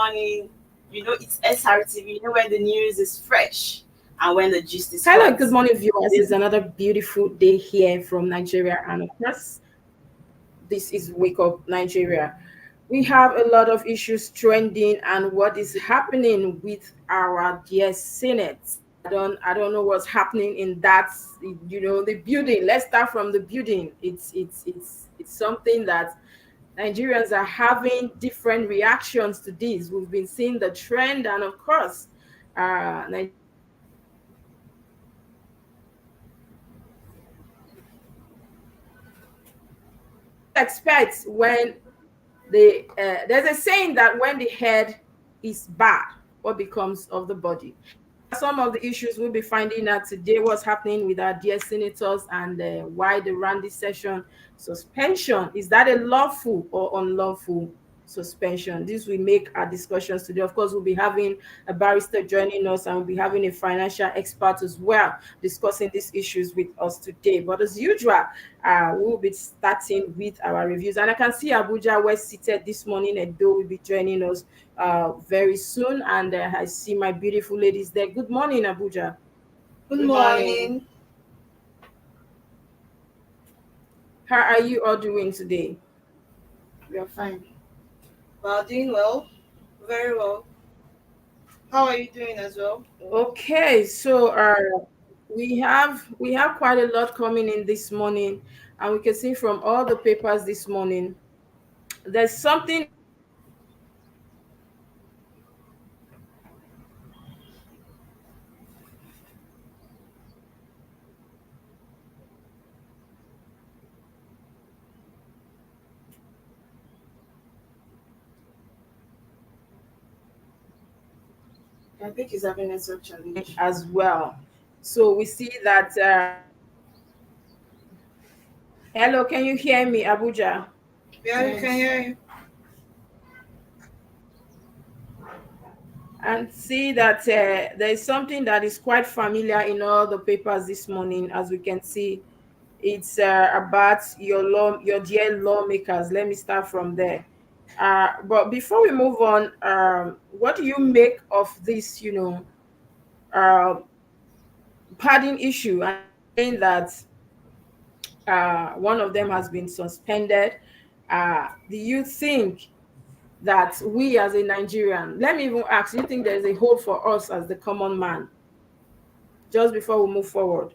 morning. You know, it's SRTV. You know, when the news is fresh and when the gist is Hello, hot. good morning, viewers. This It's another beautiful day here from Nigeria, and of course, this is Wake Up Nigeria. We have a lot of issues trending, and what is happening with our dear Senate. I don't know what's happening in that, the building. Let's start from the building. It's something that Nigerians are having different reactions to this. We've been seeing the trend, and of course, Nigeria expects when there's a saying that when the head is bad, what becomes of the body? Some of the issues we'll be finding out today, what's happening with our dear senators, and why they ran this session. Suspension, is that a lawful or unlawful suspension? This will make our discussions today. Of course, we'll be having a barrister joining us, and we'll be having a financial expert as well discussing these issues with us today. But as usual, we'll be starting with our reviews. And I can see Abuja West seated this morning, and Edo will be joining us very soon. And I see my beautiful ladies there. Good morning, Abuja. Good good morning. morning. How are you all doing today? We are fine. Well, doing well. Very well. How are you doing as well? Okay, so we have quite a lot coming in this morning, and we can see from all the papers this morning. There's something I think he's having a network challenge. as well. So we see that. Hello, can you hear me, Abuja? Yeah, we can Yes. hear you. And see that there is something that is quite familiar in all the papers this morning, as we can see. It's about your dear lawmakers. Let me start from there. But before we move on, what do you make of this, uh, pardon issue? And saying that one of them has been suspended. Do you think that we as a Nigerian, let me even ask, do you think there's a hope for us as the common man, just before we move forward?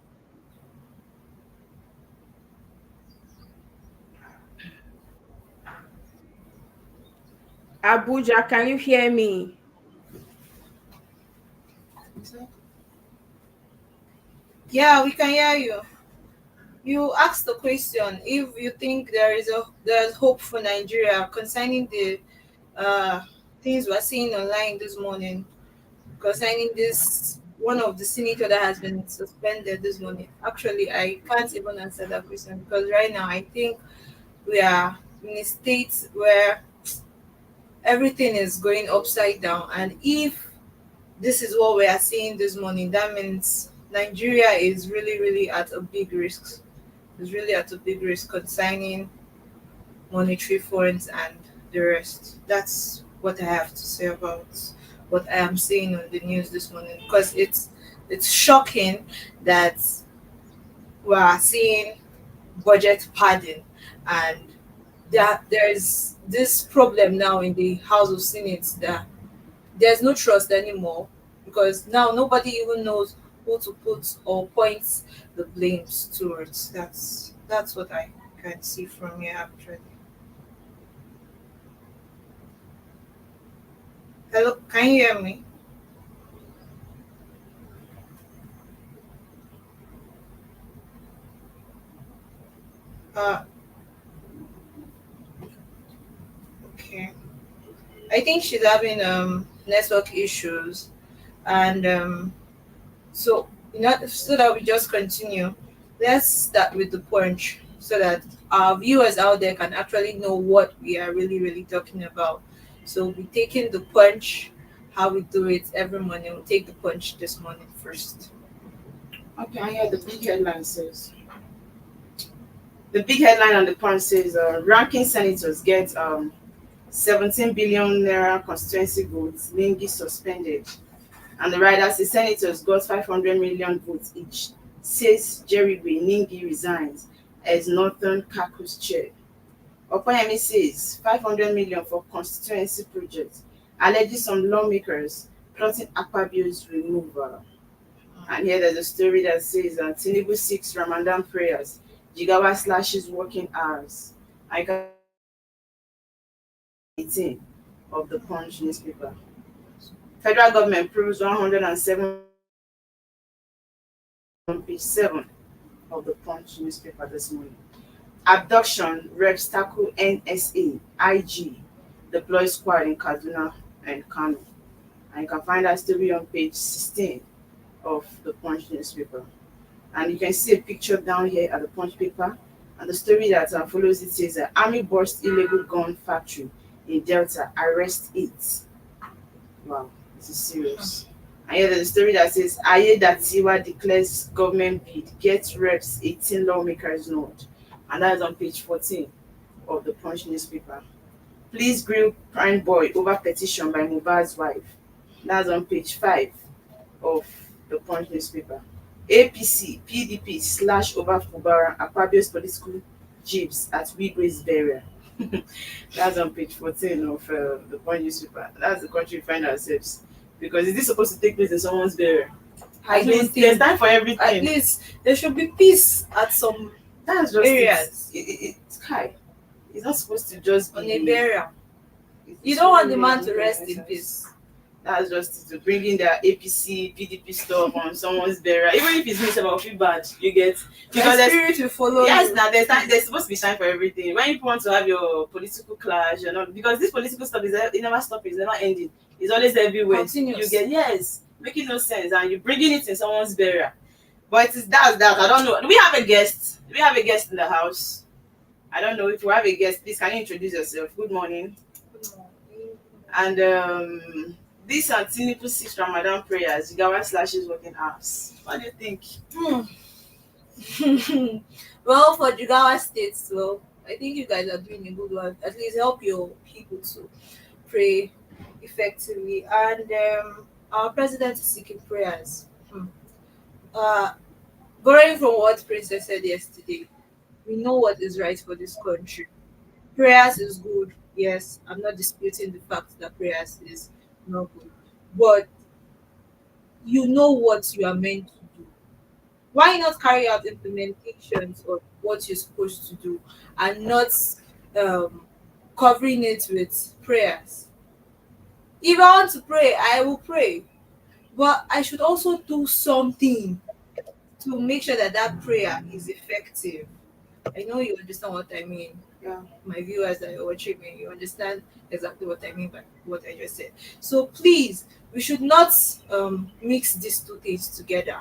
Abuja, can you hear me? Yeah, we can hear you. You asked the question if you think there's hope for Nigeria concerning the uh things we're seeing online this morning concerning this one of the senator that has been suspended this morning. Actually, I can't even answer that question because right now I think we are in a state where everything is going upside down, and if this is what we are seeing this morning, that means Nigeria is really, really at a big risk. Is really at a big risk concerning monetary funds and the rest. That's what I have to say about what I am seeing on the news this morning because it's shocking that we are seeing budget padding, and there's this problem now in the House of Senate that there's no trust anymore because now nobody even knows who to put or point the blames towards. That's what I can see from here actually. Hello, can you hear me? Uh okay. I think she's having network issues, and so so that we just continue. Let's start with the punch so that our viewers out there can actually know what we are really, really talking about. So we're taking the punch, how we do it every morning. We'll take the punch this morning first. Okay, I hear the big headline says. The big headline on the Punch says ranking senators get 17 billion naira constituency votes, Lingi suspended. And the riders, the senators got 500 million votes each. Says Jerry Ningi resigns as Northern Caucus chair. Opayemi says 500 million for constituency project. Alleges some lawmakers plotting Akpabio's removal. And here there's a story that says Tinubu seeks Ramadan prayers. Jigawa slashes working hours. I can 18 of the Punch newspaper. Federal government proves 107 on page 7 of the Punch newspaper this morning. Abduction, reps tackle NSA, IG, deploy squad in Kaduna and Kano. And you can find that story on page 16 of the Punch newspaper. And you can see a picture down here at the Punch paper. And the story that follows it says Army burst illegal gun factory in Delta, arrest 8. Wow, this is serious. And here there's a story that says Ayedatiwa declares government bid, get reps 18 lawmakers note. And that's on page 14 of the Punch newspaper. Please grill prime boy over petition by Mohbad's wife. That's on page 5 of the Punch newspaper. APC, PDP slash over Fubara, Akpabio's political jibs at Wigwe's burial. That's on page 14 of the Punch newspaper. That's the country we find ourselves. Because is this supposed to take place in someone's burial? I At don't least think- there's time for everything. At least there should be peace at some That's just areas. it's high. It's not supposed to just be on a burial. it's You don't want the really man to really rest in necessary. peace. That's just to bring in their APC, PDP stuff on someone's burial. Even if it's not about feel bad, you get because The there's spirit will follow yes, you. now there's supposed to be time for everything. When you want to have your political clash, you know, because this political stuff it never stops, it's never ending. It's always everywhere. Continuous. You get yes, making no sense, and you're bringing it in someone's burial. But it's that. I don't know. Do we have a guest? Do we have a guest in the house? I don't know if we have a guest. Please, can you introduce yourself? Good morning. And these are Tinubu 6 Ramadan prayers. Jigawa slashes working hours. What do you think? Well, for Jigawa State, so I think you guys are doing a good one. At least help your people to pray effectively. And our president is seeking prayers. Borrowing from what Princess said yesterday, we know what is right for this country. Prayers is good. Yes, I'm not disputing the fact that prayers is not good. But you know what you are meant to do. Why not carry out implementations of what you're supposed to do and not covering it with prayers? If I want to pray, I will pray. But I should also do something to make sure that that prayer is effective. I know you understand what I mean. Yeah. My viewers that are watching me, you understand exactly what I mean by what I just said. So please, we should not mix these two things together.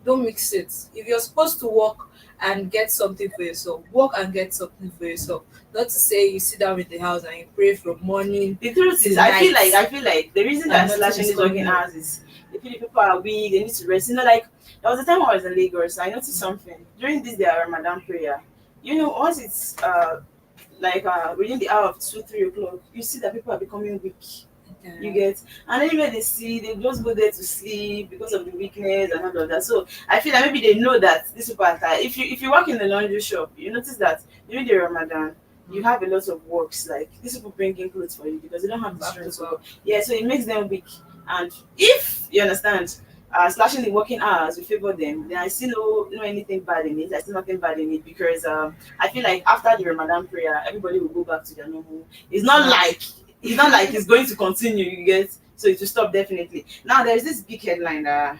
Don't mix it. If you're supposed to work and get something for yourself, work and get something for yourself. Not to say you sit down in the house and you pray from morning. The truth is, Tonight. I feel like the reason that And nothing slashing is is working coming hours is the people are weak, they need to rest. You know, like there was a time I was in Lagos, I noticed something during this day Ramadan prayer. You know, once it's within the hour of 2-3 o'clock, you see that people are becoming weak. You get, and anywhere they see, they just go there to sleep because of the weakness and all of that. So I feel like maybe they know that these people are tired. If you work in the laundry shop, you notice that during the Ramadan, you have a lot of works. Like these people bring in clothes for you because they don't have the Back strength to to work. work. Yeah, so it makes them weak. And if you understand, slashing the working hours will favor them, then I see no anything bad in it. I see nothing bad in it because I feel like after the Ramadan prayer, everybody will go back to their normal. It's not like it's going to continue, you get, so it will stop definitely. Now there's this big headline that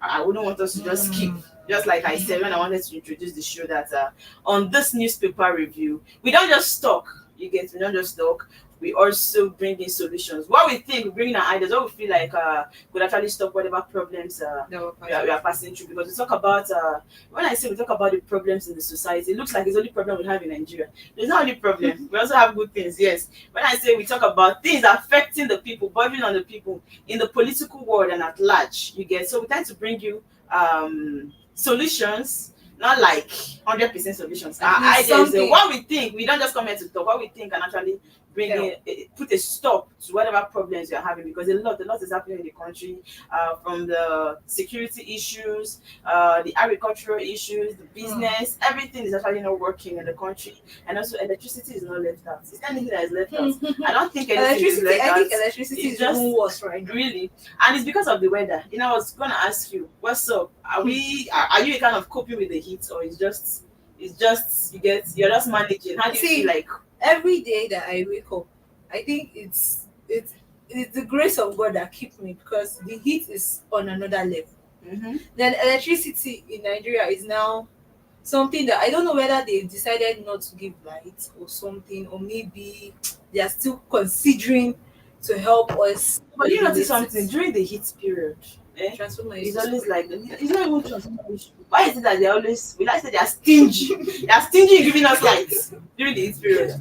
I wouldn't want us to just skip. Just like I said when I wanted to introduce the show, that on this newspaper review, we don't just talk, you get, we don't just talk, we also bring in solutions. What we think, we bring in our ideas, what we feel like could actually stop whatever problems we are passing through. Because we talk about, when I say we talk about the problems in the society, it looks like it's the only problem we have in Nigeria. There's not only problem, we also have good things, yes. When I say we talk about things affecting the people, bothering on the people in the political world and at large, you get. So we tend to bring you solutions, not like 100% solutions. Our ideas, what we think, we don't just come here to talk, what we think can actually bring Help. put a stop to whatever problems you're having, because a lot is happening in the country, from the security issues, the agricultural issues, the business, everything is actually not working in the country, and also electricity is not left out. Is there anything that is left out? I don't think anything is Electricity, left I out. think electricity It's is just even worse right now. really, and it's because of the weather. I was gonna ask you, what's up? Are you kind of coping with the heat, or it's just you're just managing? How do you feel See, like? every day that I wake up, I think it's the grace of God that keeps me, because the heat is on another level. Mm-hmm. Then electricity in Nigeria is now something that I don't know whether they decided not to give light or something, or maybe they are still considering to help us But you notice regulate something it. during the heat period? Eh? Transformer is It's so always spoiled. like it's not even transformer issue. Why is it that they always we like to say they are stingy? They are stingy in giving us lights during the heat period.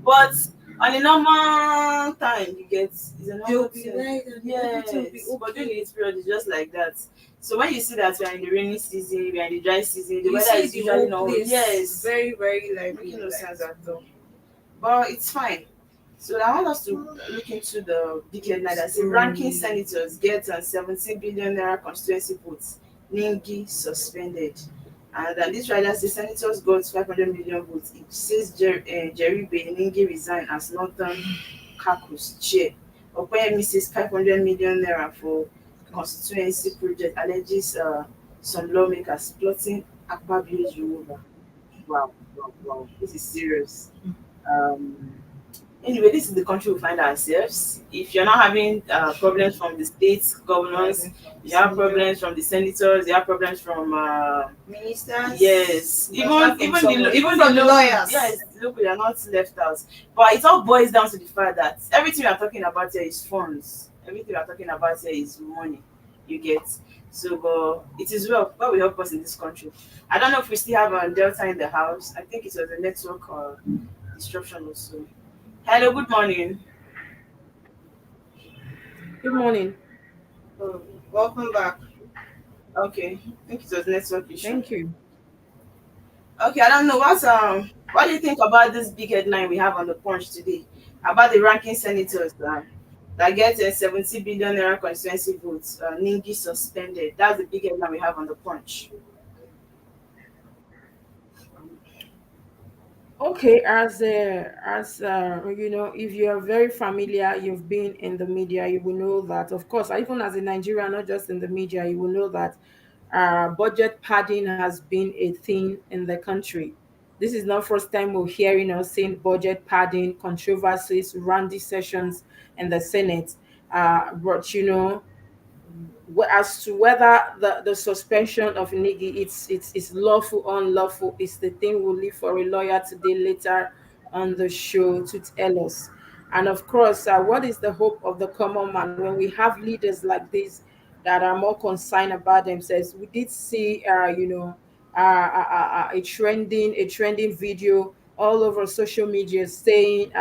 But on a normal time, you get it's a They'll normal be thing. light and everything will be Yes, but during the okay. heat period, it's just like that. So when you see that we are in the rainy season, we are in the dry season, the You weather see is the usually whole not. place Yes, very, very lively. making no Like, sense at all. But it's fine. So I want us to look into the big headline that says ranking senators get 17 billion naira constituency votes. Ningi suspended. And this rider says senators got 500 million votes. It says Jerry Ningi resigned as Northern Caucus chair. Opeyemi says 500 million naira for constituency project alleges some lawmakers plotting Akpabio's removal. Wow, wow, wow. This is serious. Um, Anyway, this is the country we find ourselves. If you're not having problems from the state governors, you have problems from the senators, you have problems from ministers, yes, even from the the local, lawyers. yes, local, you're not left out. But it all boils down to the fact that everything we're talking about here is funds. Everything we're talking about here is money. You get. So, but it is well. God will help us in this country. I don't know if we still have a Delta in the house. I think it was a network disruption also. Hello, good morning. Good morning. Oh, welcome back. Okay, I think it was network issue. Thank you. Okay, I don't know what do you think about this big headline we have on the Punch today about the ranking senators that get 70 billion naira constituency votes? Ningi suspended. That's the big headline we have on the Punch. Okay, if you are very familiar, you've been in the media, you will know that, of course, even as a Nigerian, not just in the media, you will know that budget padding has been a thing in the country. This is not first time we're hearing or seeing budget padding controversies, randy sessions in the Senate. But as to whether the suspension of Nigi it's lawful or unlawful is the thing we'll leave for a lawyer today later on the show to tell us. And of course, what is the hope of the common man when we have leaders like this that are more concerned about themselves? We did see, a trending video all over social media saying,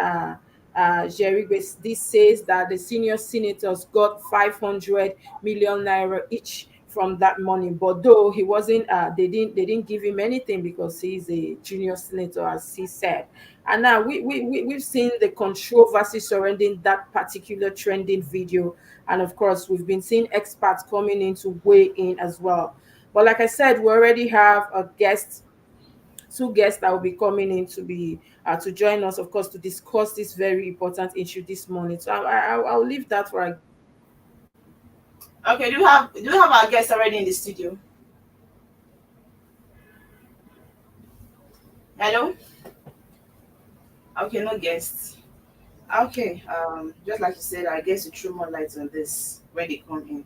Jerry Grace, this says that the senior senators got 500 million naira each from that money. But though he wasn't, they didn't give him anything because he's a junior senator, as he said. And now we've seen the controversy surrounding that particular trending video. And of course, we've been seeing experts coming in to weigh in as well. But like I said, we already have a guest, two guests that will be coming in to join us, of course, to discuss this very important issue this morning. So I'll leave that for our. Okay, do you have our guest already in the studio? Hello. Okay, no guests. Okay, just like you said, I guess you throw more light on this when they come in.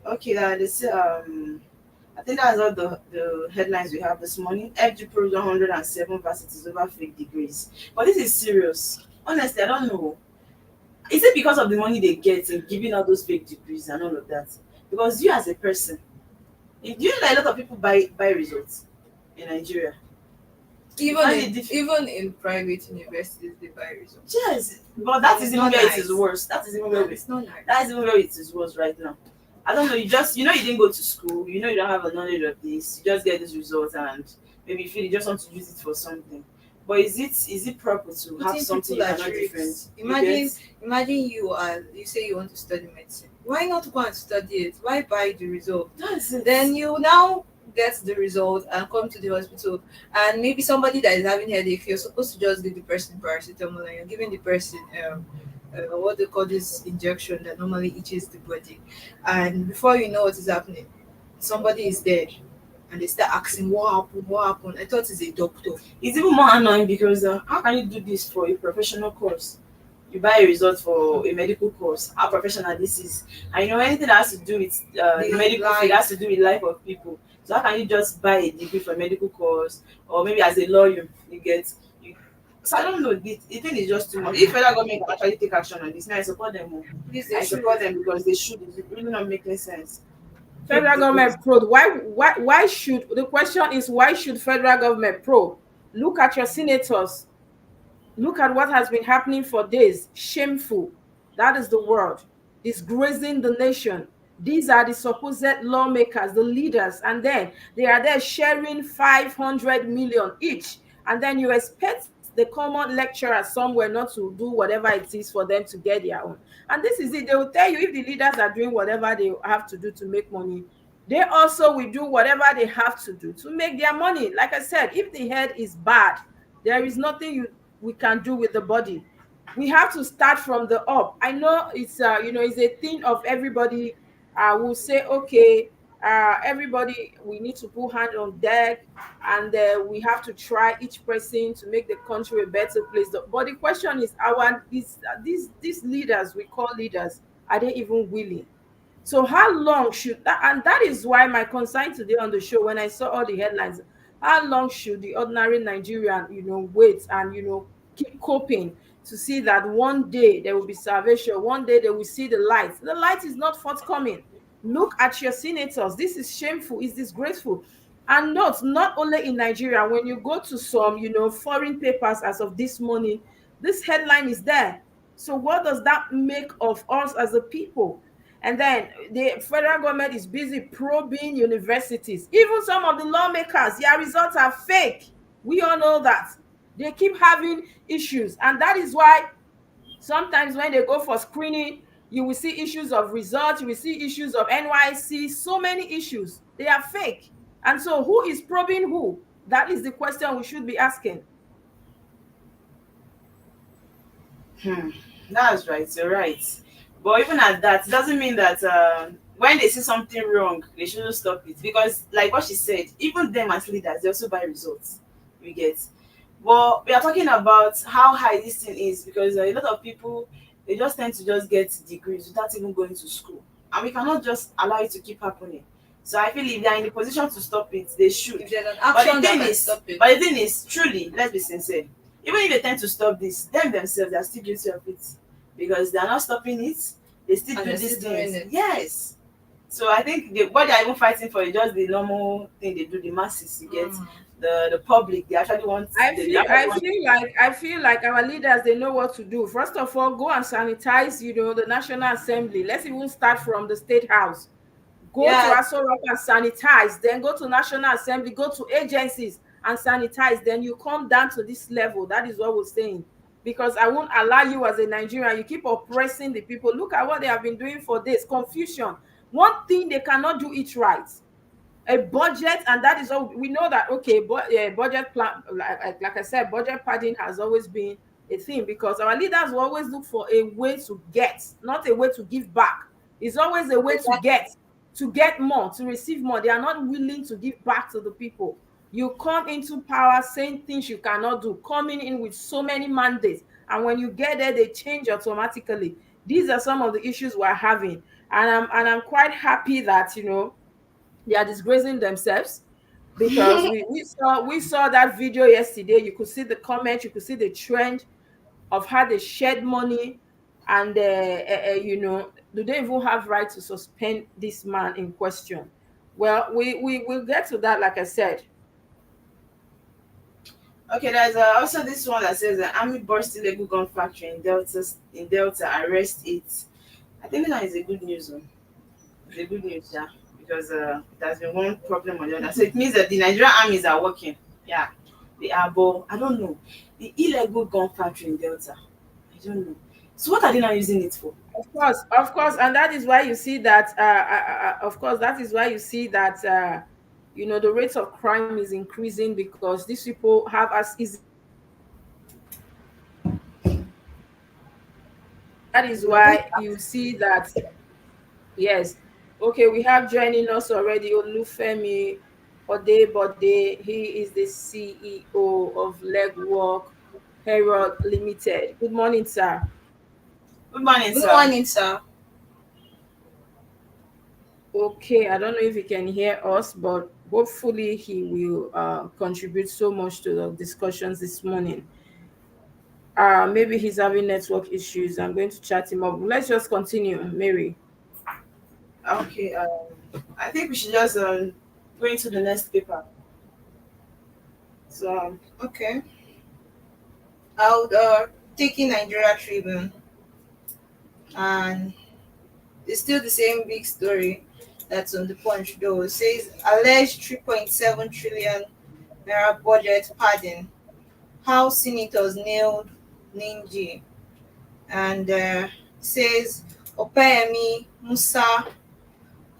Okay, this I think that's all the headlines we have this morning. FG proves 107 varsities over fake degrees. But this is serious. Honestly, I don't know. Is it because of the money they get in giving out those fake degrees and all of that? Because you as a person, do you know that a lot of people buy results in Nigeria? Even Find in it diff- even in private universities, they buy results. Yes, but that And is it's even not where it is nice. worse. That is even where It's not nice. that is even where it is worse right now. I don't know. You didn't go to school. You don't have a knowledge of this. You just get this result and maybe you feel you just want to use it for something. But is it proper to have Putting something people you at cannot defend? risk. You get? Imagine you say you want to study medicine. Why not go and study it? Why buy the result? That's it. Then you now get the result and come to the hospital, and maybe somebody that is having headache, you're supposed to just give the person paracetamol, and you're giving the person what they call this injection that normally itches the body, and before you know what is happening, somebody is dead, and they start asking what happened, what happened. I thought it's a doctor. It's even more annoying because how can you do this for a professional course? You buy a result for a medical course. How professional this is, and anything that has to do with the The medical field has to do with life of people. So how can you just buy a degree for a medical course, or maybe as a lawyer you get? You, so I don't know. The thing is just too much. If federal government can actually take action on this, now I support them. Oh. Please, I they should. support them because they should. It's really not making sense. Take Federal the risk. government probe. Why should, the question is, why should federal government probe? Look at your senators. Look at what has been happening for days. Shameful. That is the word. Disgracing the nation. These are the supposed lawmakers, the leaders, and then they are there sharing 500 million each. And then you expect the common lecturer somewhere not to do whatever it is for them to get their own. And this is it. They will tell you if the leaders are doing whatever they have to do to make money, they also will do whatever they have to do to make their money. Like I said, if the head is bad, there is nothing we can do with the body. We have to start from the up. I know it's it's a thing of everybody will say, okay, everybody, we need to put hand on deck, and we have to try each person to make the country a better place. But the question is, our these leaders we call leaders, are they even willing? So how long should that, and that is why my concern today on the show, when I saw all the headlines, how long should the ordinary Nigerian, wait and keep coping to see that one day there will be salvation, one day they will see the light. The light is not forthcoming. Look at your senators. This is shameful, it's disgraceful. And note, not only in Nigeria, when you go to some, foreign papers as of this morning, this headline is there. So what does that make of us as a people? And then the federal government is busy probing universities. Even some of the lawmakers, their results are fake. We all know that. They keep having issues. And that is why sometimes when they go for screening, you will see issues of results, you will see issues of NYC, so many issues. They are fake. And so who is probing who? That is the question we should be asking. That's right. You're right. But even at that, it doesn't mean that when they see something wrong, they shouldn't stop it. Because, like what she said, even them as leaders, they also buy results. We get. But we are talking about how high this thing is because a lot of people, they just tend to just get degrees without even going to school, and we cannot just allow it to keep happening. So I feel if they are in the position to stop it, they should. If there's an But action the that thing can is, stop it. but the thing is, truly, let's be sincere. Even if they tend to stop this, them themselves, they are still guilty of it because they are not stopping it. They still And do they're these still doing things. it. Yes. So I think what they are even fighting for is just the normal thing they do. The masses, you get the public. They actually want. They actually want. I feel like our leaders, they know what to do. First of all, go and sanitize, the National Assembly. Let's even start from the State House. Go to Yeah. Aso Rock and sanitize, then go to National Assembly, go to agencies and sanitize. Then you come down to this level. That is what we're saying. Because I won't allow you as a Nigerian, you keep oppressing the people. Look at what they have been doing for this confusion. One thing, they cannot do it right. A budget, and that is all we know that. Okay, but budget plan, like I said, budget padding has always been a thing because our leaders will always look for a way to get, not a way to give back. It's always a way to get more, to receive more. They are not willing to give back to the people. You come into power saying things you cannot do, coming in with so many mandates, and when you get there, they change automatically. These are some of the issues we're having, and I'm quite happy that they are disgracing themselves because we saw that video yesterday. You could see the comments, you could see the trend of how they shared money, and do they even have right to suspend this man in question? Well, we will get to that, like I said. Okay, there's also this one that says the army burst illegal gun factory in Delta, arrest it. I think that is a good news. It's a good news, yeah, because there's been one problem or the other. So it means that the Nigerian armies are working. Yeah, They are, but I don't know. The illegal gun factory in Delta. I don't know. So what are they now using it for? Of course, and that is why you see that. Of course, that is why you see that. The rate of crime is increasing because these people have as easy. That is We are going why you see that. Yes. Okay, we have joining us already Olufemi Bode. He is the CEO of Legwork Herald Limited. Good morning, sir. good morning, Good sir. morning, sir. Okay, I don't know if he can hear us, but hopefully he will contribute so much to the discussions this morning. Maybe he's having network issues. I'm going to chat him up. Let's just continue, Mary. Okay, I think we should just go into the next paper. So Okay. I would take in Nigeria Tribune, and it's still the same big story that's on the punch though. It says alleged 3.7 trillion naira budget pardon. How senators nailed Ninji, and says Opeyemi, Musa,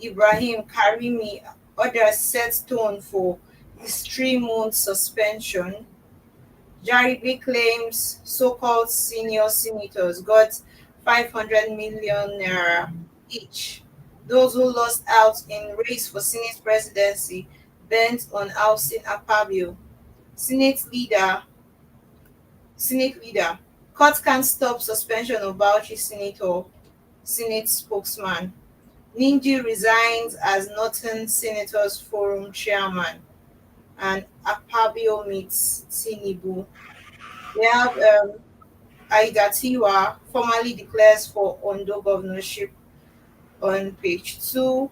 Ibrahim, Karimi, others set tone for his 3 month suspension. Jaribi claims so-called senior senators got 500 million naira each. Those who lost out in race for Senate presidency bent on ousting Akpabio. Senate leader, Senate leader, court can't stop suspension of Bauchi senator, Senate spokesman. Ninji resigns as Northern Senators Forum chairman, and Akpabio meets Tinubu. We have Aidatiwa formally declares for Ondo governorship on page 2,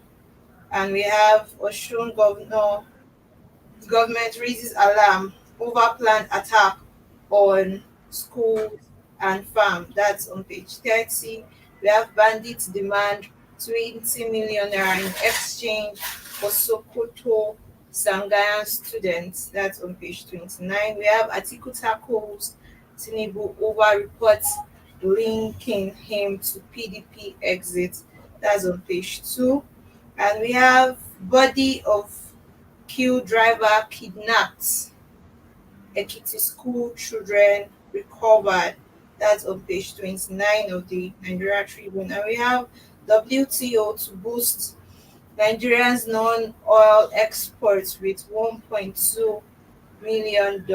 and we have Oshun government raises alarm over planned attack on schools and farm. That's on page 30. We have bandits demand 20 million naira in exchange for Sokoto Sangayan students. That's on page 29. We have Atiku tackles Tinubu over reports linking him to PDP exit. That's on page 2. And we have body of Queue driver kidnapped. Ekiti school children recovered. That's on page 29 of the Nigeria Tribune. And we have WTO to boost Nigeria's non-oil exports with $1.2 million.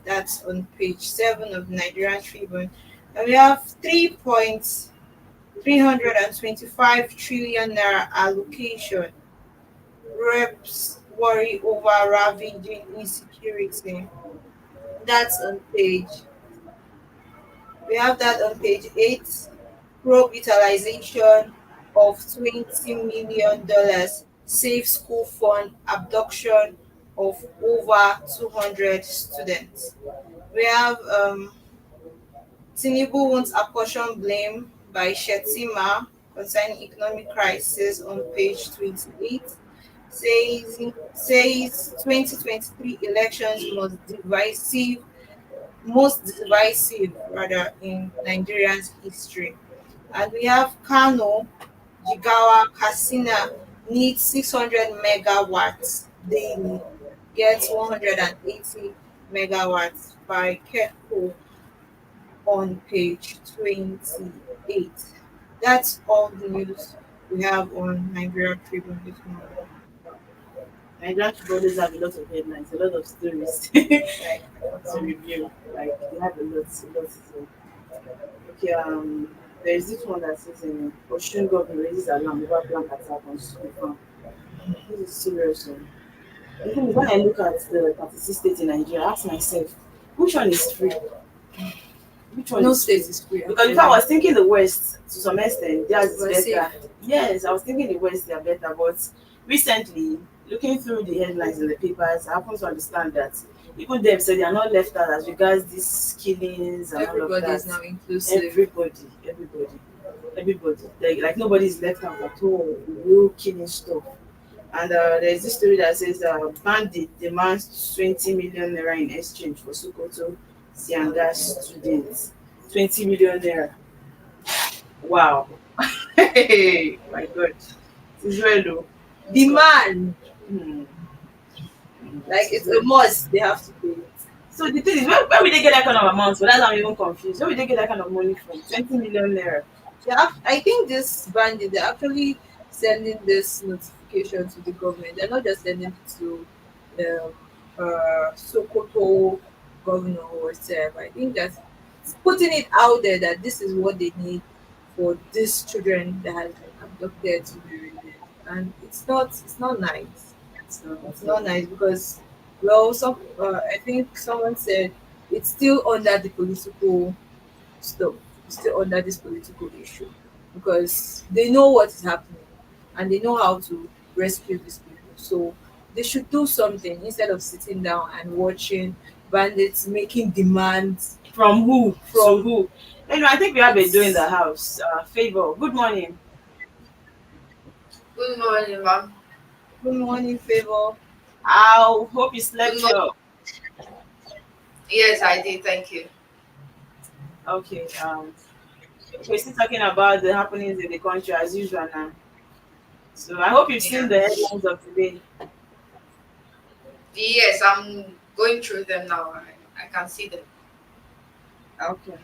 That's on page 7 of the Nigerian Tribune. And we have 3.325 trillion naira allocation. Reps worry over ravaging insecurity. That's on page. We have that on page 8. Revitalization of $20 million safe school fund abduction of over 200 students. We have Tinubu wants apportion blame by Shetima concerning economic crisis on page 28. Says 2023 elections most divisive rather in Nigeria's history. And we have Kano, Jigawa, Katsina needs 600 megawatts daily, gets 180 megawatts by Keko on page 28. That's all the news we have on Nigeria Tribune this morning. Nigerian brothers have a lot of headlines, a lot of stories Like, to review. Like they have a lot. So, okay, there is this one that says Oshun government raises alarm over planned attack on school farm. This is serious. The thing is, when I look at the 36 states in Nigeria, I ask myself, which one is free? Which one no is state free? is free. Because if I was thinking the West to some extent, theirs is We're better. Yes, I was thinking the West they are better, but recently, looking through the headlines in the papers, I happen to understand that even them say they are not left out as regards these killings and all of Everybody that. is now inclusive. Everybody. Like nobody is left out at all. The real killing stuff. And there's this story that says bandit demands 20 million naira in exchange for Sokoto Sianga students. 20 million naira. Wow. Hey, my God. It's well low. Demand, Hmm. like it's a must. They have to pay it. So the thing is, where will they get that kind of amount? So that's why I'm even confused. Where will they get that kind of money from? 20 million naira. I think this bandit, they're actually sending this notification to the government. They're not just sending it to the Sokoto governor or whatever. I think that it's putting it out there that this is what they need for these children that has been abducted to be released. And it's not nice. It's not nice because, well, I think someone said it's still under the political stuff, still under this political issue, because they know what is happening and they know how to rescue these people. So they should do something instead of sitting down and watching bandits making demands From who? To from who? Anyway, I think we have a door in the it's house. Favor. Good morning. Good morning, ma'am. good morning, Favor. I hope you Good slept morning. well. Yes, I did. Thank you. Okay. We're still talking about the happenings in the country as usual now. So I hope you've seen Yeah. the headlines of today. Yes, I'm going through them now. I can see them. Okay.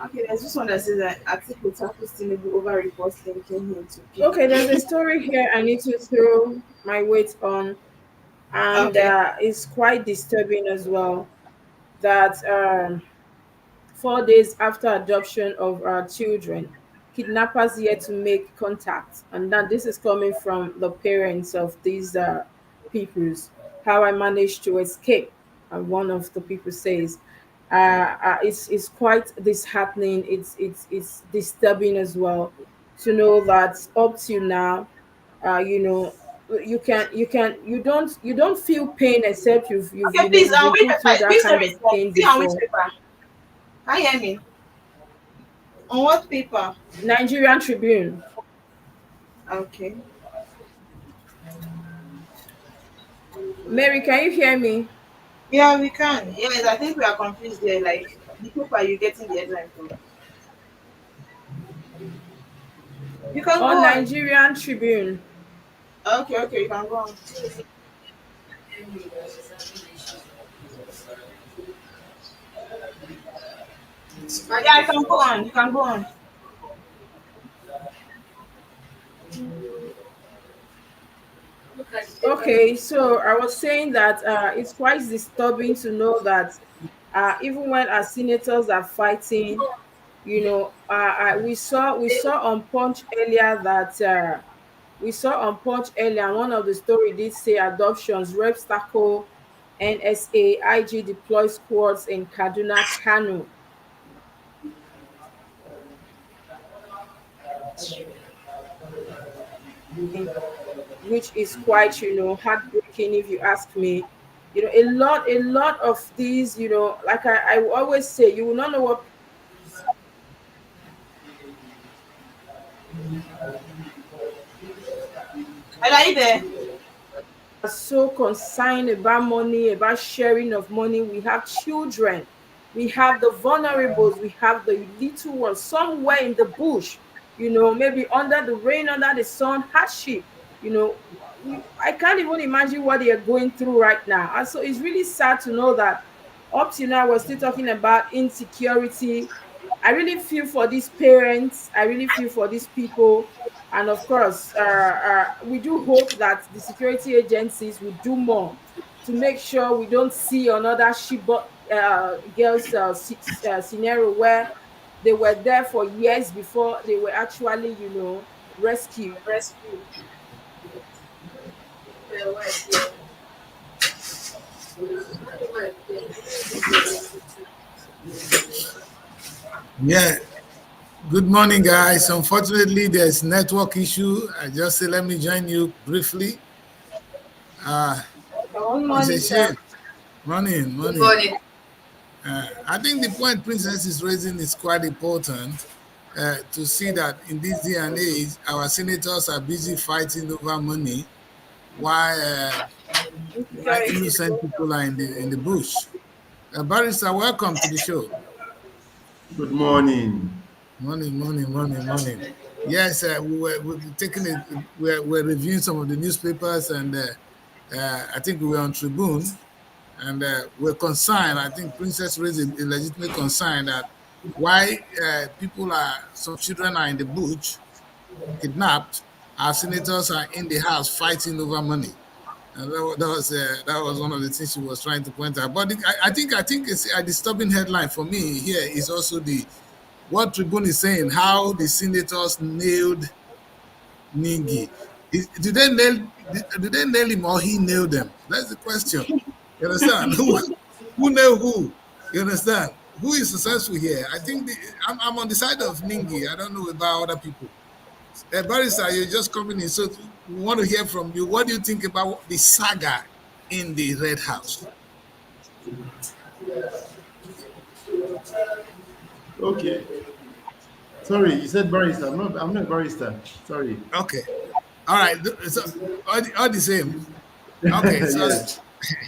Okay, there's this one that says that Atiku tackles Tinubu over reports linking him to Okay, there's a PDP. story here I need to throw my weight on, and Okay. it's quite disturbing as well. That 4 days after adoption of our children, kidnappers yet to make contact. And that this is coming from the parents of these peoples. How I managed to escape. And one of the people says, it's quite disheartening. It's disturbing as well to know that up to now, you know, you don't feel pain except you've Okay, please, you've which been through paper? that Which kind story of is that? pain See on which before. paper? Can you hear me? On what paper? Nigerian Tribune. Okay. Mary, can you hear me? Yeah, we can. Yes, I think we are confused there. Like, the paper you getting the headline from? You can On go on. Nigerian Tribune. Okay, okay, you can go on. Yeah, I can go on. You can go on. Okay, so I was saying that it's quite disturbing to know that even when our senators are fighting, we saw on Punch earlier that one of the story did say adoptions reps tackle NSA IG deploy squads in Kaduna, Kano, which is quite heartbreaking if you ask me. A lot of these, like I always say, you will not know what Are you there? are so concerned about money, about sharing of money. We have children, we have the vulnerables, we have the little ones somewhere in the bush, maybe under the rain, under the sun, hardship. You know, I can't even imagine what they are going through right now. And so it's really sad to know that up to now we're still talking about insecurity. I really feel for these parents. I really feel for these people. And of course, we do hope that the security agencies will do more to make sure we don't see another Shibot girls scenario where they were there for years before they were actually, rescued. Yeah, good morning, guys. Unfortunately, there's network issue. I just say let me join you briefly. Uh, Good it's a morning, sir. shame. Morning, Good morning. morning. I think the point Princess is raising is quite important, to see that in this day and age, our senators are busy fighting over money while Security. innocent people are in the bush. Barrister, welcome to the show. Good morning. Morning, morning, morning, morning. Yes, we're taking it. We're reviewing some of the newspapers, and I think we were on Tribune, and we're concerned. I think Princess raised a legitimate concern that why some children are in the bush, kidnapped, our senators are in the house fighting over money. And that was one of the things she was trying to point out. But I think it's a disturbing headline for me here is also the what Tribune is saying, how the senators nailed Ningi. Did they nail him or he nailed them? That's the question. You understand? Who nailed who? You understand? Who is successful here? I think I'm on the side of Ningi. I don't know about other people. Barrister, you're just coming in, so we want to hear from you. What do you think about the saga in the Red House? Okay. Sorry, you said barrister. I'm not barrister. Sorry. Okay. All right. So, all the same. Okay. So, Yeah.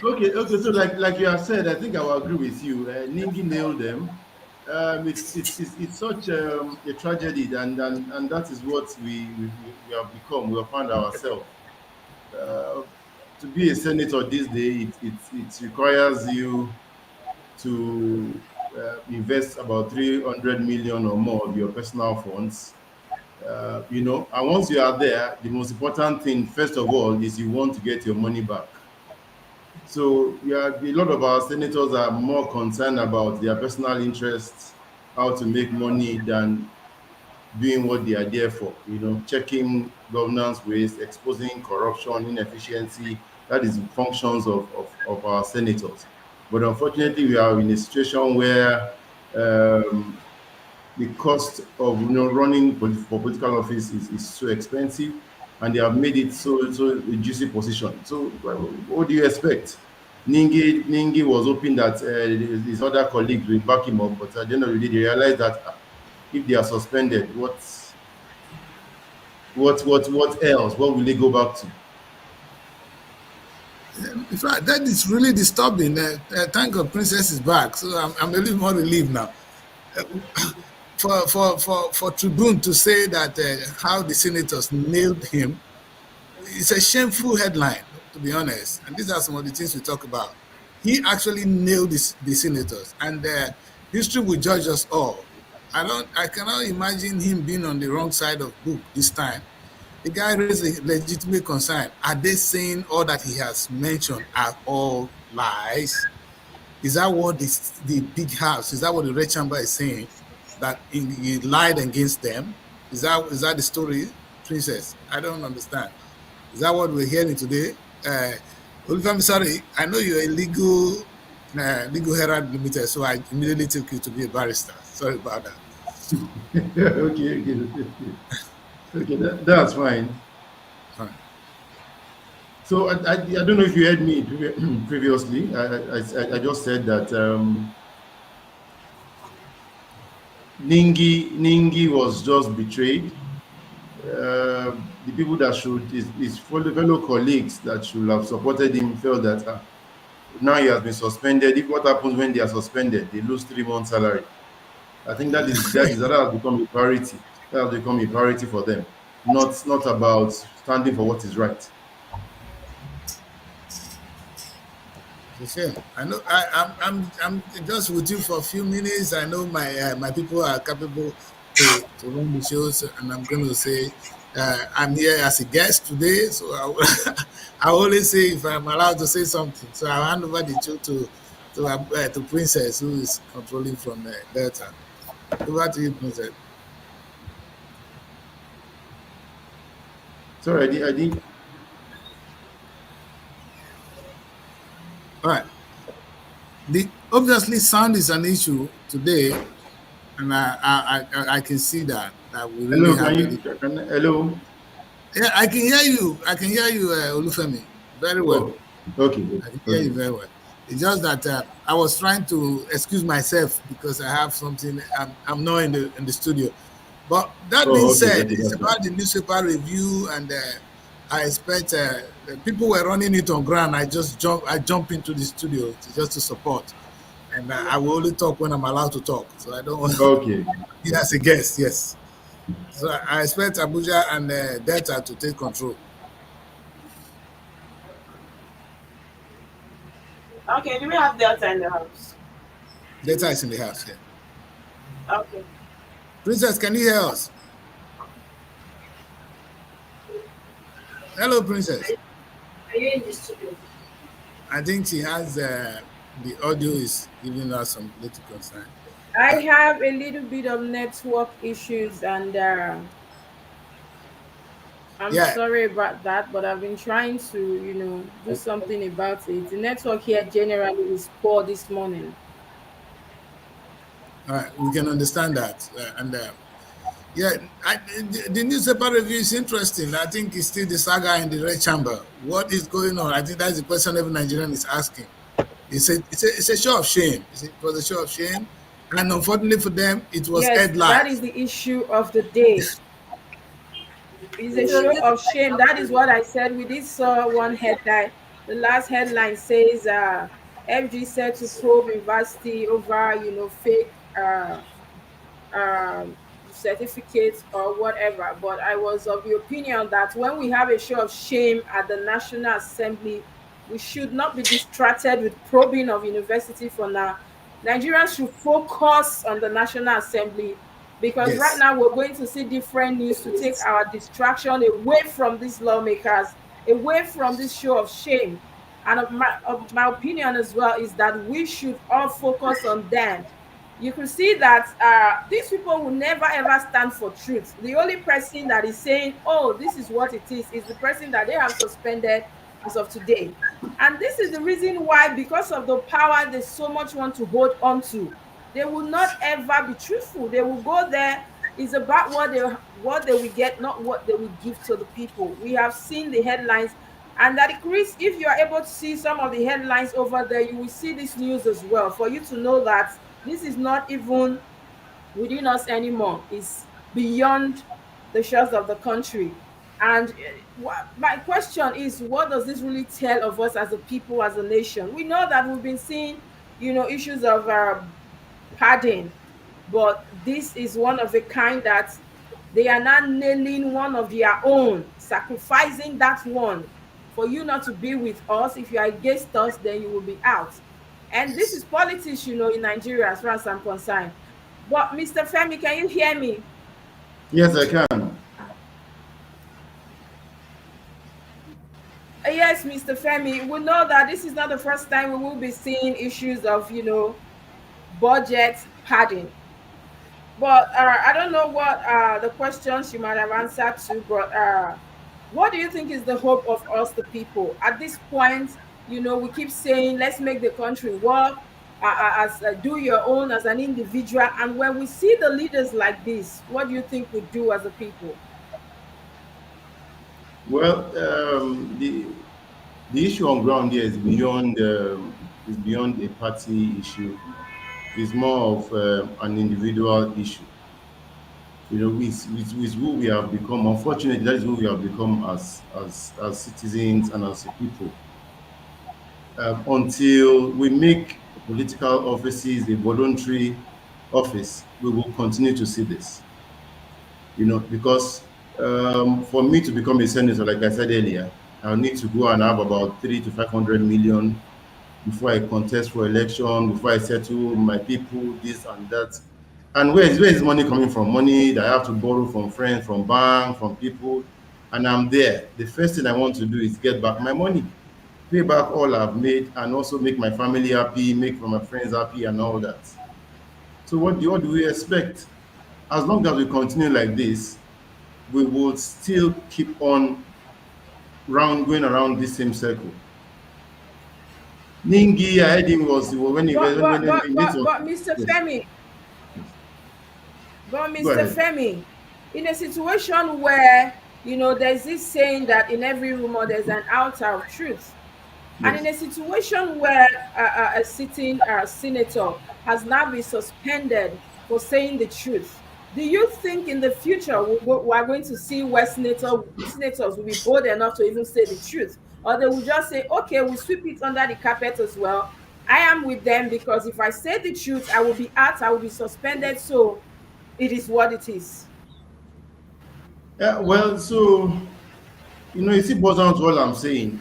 Okay. So like you have said, I think I will agree with you. Ningi nailed them. It's such a tragedy, and that is what we have become. We have found ourselves. Uh, to be a senator this day, it requires you to invest about 300 million or more of your personal funds. And once you are there, the most important thing, first of all, is you want to get your money back. So a lot of our senators are more concerned about their personal interests, how to make money, than doing what they are there for. Checking governance waste, exposing corruption, inefficiency. That is the functions of our senators. But unfortunately, we are in a situation where the cost of running for political office is so expensive, and they have made it so a juicy position. So what do you expect? Ningi was hoping that his other colleagues will back him up, but at the end of the day, they realized that if they are suspended, what else? What will they go back to? in fact, that is really disturbing. Thank God, Princess is back, so I'm a little more relieved now. For Tribune to say that how the senators nailed him, it's a shameful headline, to be honest. And these are some of the things we talk about. He actually nailed the senators, and history will judge us all. I cannot imagine him being on the wrong side of book this time. The guy raised a legitimate concern. Are they saying all that he has mentioned are all lies? Is that what the big house, is that what the red chamber is saying? That he lied against them? Is that the story, Princess? I don't understand. Is that what we're hearing today? I'm sorry, I know you're a legal Herald Limited, so I immediately took you to be a barrister. Sorry about that. Okay, that's fine. Fine. So I don't know if you heard me previously. I just said that Ningi was just betrayed. The people that should, his fellow colleagues that should have supported him, felt that now he has been suspended. What happens when they are suspended? They lose 3 months' salary. I think that has become a priority. That has become a priority for them. Not about standing for what is right. It's a shame. I know. I'm just with you for a few minutes. I know my people are capable to run the shows, and I'm going to say I'm here as a guest today, so I always say if I'm allowed to say something. So I'll hand over the show to Princess, who is controlling from Delta. Over to you, Princess. Sorry, I didn't. All right. Obviously sound is an issue today, and I can see that we really have. Hello. Yeah, I can hear you. I can hear you, Olufemi, very well. Oh, okay. I can hear you very well. It's just that I was trying to excuse myself because I have something. I'm not in the studio. But that being Oh, okay, said, okay, it's that's fine. about the newspaper review, and I expect the people were running it on ground. I jump into the studio just to support, and I will only talk when I'm allowed to talk. So I don't want to Okay. be as a guest. Yes. So I expect Abuja and Delta to take control. Okay, do we have Delta in the house? Delta is in the house. Yeah. Okay. Princess, can you hear us? Hello, Princess. Are you in the studio? I think she has the audio is giving us some little concern. I have a little bit of network issues, and I'm Yeah. sorry about that, but I've been trying to, do something about it. The network here generally is poor this morning. All right, we can understand that, and yeah, the newspaper review is interesting. I think it's still the saga in the red chamber. What is going on? I think that's the question every Nigerian is asking. It's a show of shame. It was a show of shame, and unfortunately for them, it was Yes, that is headlines. the issue of the day. It's a So show this is of like shame. That is what I said. We did saw one headline. The last headline says FG said to probe university over, fake um, certificates or whatever. But I was of the opinion that when we have a show of shame at the National Assembly, we should not be distracted with probing of university for now. Nigerians should focus on the National Assembly, because right Yes. now we're going to see different news to take our distraction away from these lawmakers, away from this show of shame. And of my opinion as well is that we should all focus on them. You could see that these people will never ever stand for truth. The only person that is saying, "Oh, this is what it is the person that they have suspended as of today. And this is the reason why, because of the power they so much want to hold on to, they will not ever be truthful. They will go there. It's about what they will get, not what they will give to the people. We have seen the headlines, and that, Chris, if you are able to see some of the headlines over there, you will see this news as well, for you to know that this is not even within us anymore. It's beyond the shores of the country. And my question is, what does this really tell of us as a people, as a nation? We know that we've been seeing, issues of padding, but this is one of a kind that they are not nailing one of their own, sacrificing that one for you not to be with us. If you are against us, then you will be out. And this is politics, in Nigeria, as far as I'm concerned. But Mr. Femi, can you hear me? Yes, I can. Yes, Mr. Femi, we know that this is not the first time we will be seeing issues of, budget padding. But I don't know what the questions you might have answered to, but what do you think is the hope of us, the people? At this point, we keep saying, let's make the country work, as do your own as an individual. And when we see the leaders like this, what do you think we do as a people? Well, the issue on ground here is beyond a party issue. It's more of an individual issue. With who we have become. Unfortunately, that is who we have become as citizens and as a people. Until we make political offices a voluntary office, we will continue to see this. Because for me to become a senator, like I said earlier, I'll need to go and have about 3 to 500 million before I contest for election, before I settle my people, this and that. And where is money coming from? Money that I have to borrow from friends, from bank, from people, and I'm there. The first thing I want to do is get back my money, pay back all I've made, and also make my family happy, make my friends happy, and all that. So what do we expect? As long as we continue like this, we will still keep on going around this same circle. Ningi, I heard him was when he But but when but he made but some. but Mr. Yes, Femi, but go Mr. ahead. Femi, in a situation where there's this saying that in every rumor there's an ounce of truth. And in Yes. a situation where a sitting senator has now been suspended for saying the truth, Do you think in the future we are going to see where senators will be bold enough to even say the truth? Or they will just say, okay, we sweep it under the carpet as well. I am with them because if I say the truth, I will be out, I will be suspended. So it is what it is. Yeah, well, so it still boils down to what I'm saying.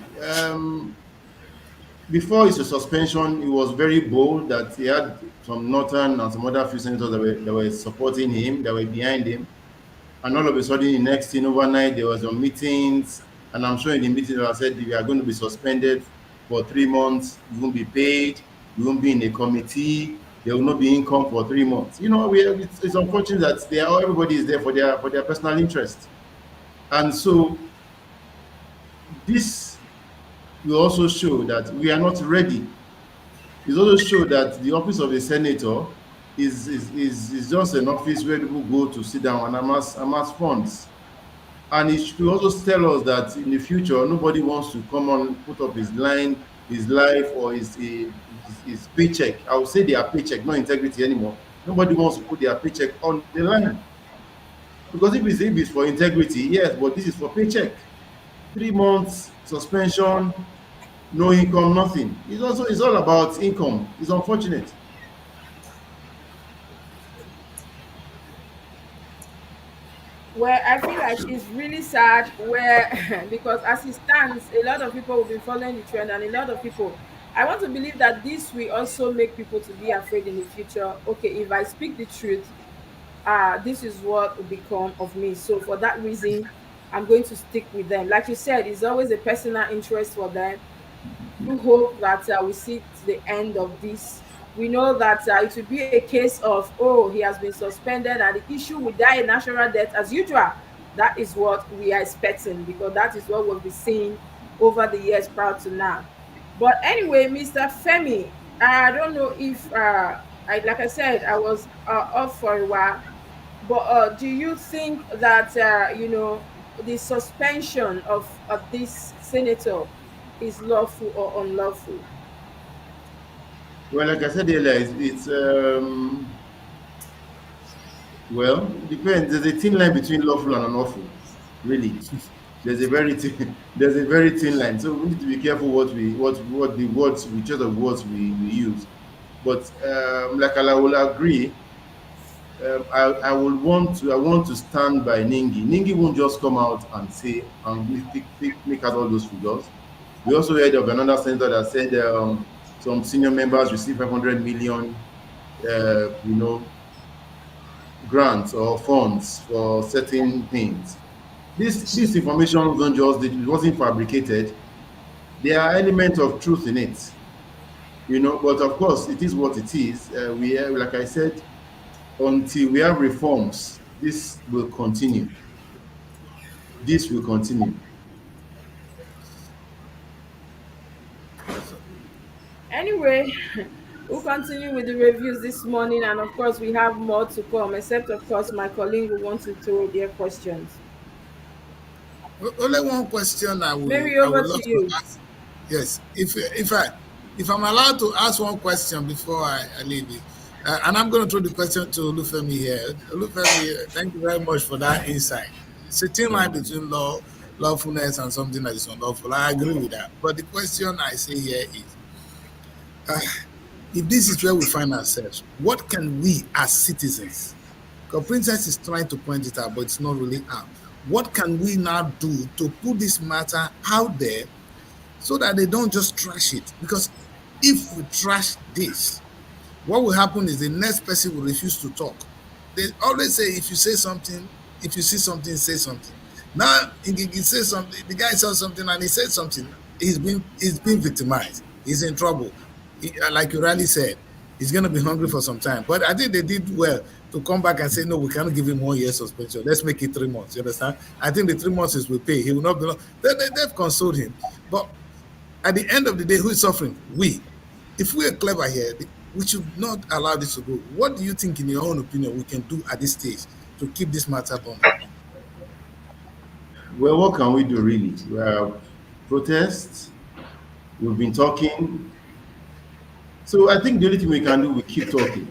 Before his suspension, he was very bold that he had some northern and some other few senators that were supporting him, that were behind him. And all of a sudden, the next thing overnight, there was some meetings, and I'm sure in the meeting I said we are going to be suspended for 3 months. You won't be paid. You won't be in a committee. There will not be income for 3 months. It's unfortunate that everybody is there for their personal interest, and so this will also show that we are not ready. It also show that the office of a senator is just an office where people go to sit down and amass funds. And it should also tell us that in the future, nobody wants to come on, put up his life, or his paycheck. I would say their paycheck, not integrity anymore. Nobody wants to put their paycheck on the line. Because if it's for integrity, yes, but this is for paycheck. 3 months suspension, no income, nothing. It's all about income. It's unfortunate. Where I feel like it's really sad where because as it stands, a lot of people will be following the trend, and a lot of people, I want to believe that this will also make people to be afraid in the future. Okay, if I speak the truth, this is what will become of me. So for that reason, I'm going to stick with them. Like you said, it's always a personal interest for them. Do hope that we see to the end of this. We know that it will be a case of, oh, he has been suspended and the issue will die a natural death as usual. That is what we are expecting because that is what we'll be seeing over the years prior to now. But anyway, Mr. Femi, I don't know if, like I said, I was off for a while. But do you think that the suspension of this senator is lawful or unlawful? Well, like I said earlier, well, it depends. There's a thin line between lawful and unlawful. Really, there's a very thin line. So we need to be careful what the words, the choice of words we use. But like I will agree, I want to stand by Ningi. Ningi won't just come out and say and make out all those figures. We also heard of another senator that said some senior members receive 500 million, grants or funds for certain things. This information don't just it wasn't fabricated. There are elements of truth in it, but of course it is what it is. Like I said, until we have reforms, this will continue. This will continue. Anyway, we'll continue with the reviews this morning, and of course, we have more to come, except, of course, my colleague will want to throw their questions. Only one question Mary, I over would to love to you. ask. Yes, if I'm allowed to ask one question before I leave it, and I'm going to throw the question to Olufemi here. Olufemi, thank you very much for that insight. It's a thin line between lawfulness and something that is unlawful. I agree with that. But the question I say here is, uh, if this is where we find ourselves, what can we as citizens? Because Princess is trying to point it out, but it's not really out. What can we now do to put this matter out there so that they don't just trash it? Because if we trash this, what will happen is the next person will refuse to talk. They always say, if you say something, if you see something, say something. Now, he says something, the guy says something and he said something, he's been victimized. He's in trouble. Like you rightly said, he's going to be hungry for some time. But I think they did well to come back and say, no, we cannot give him 1 year suspension. Let's make it 3 months. You understand? I think the 3 months is we pay. He will not be. They've consoled him. But at the end of the day, who is suffering? We. If we are clever here, we should not allow this to go. What do you think, in your own opinion, we can do at this stage to keep this matter burning? Well, what can we do really? We have protests. We've been talking. So I think the only thing we can do, we keep talking.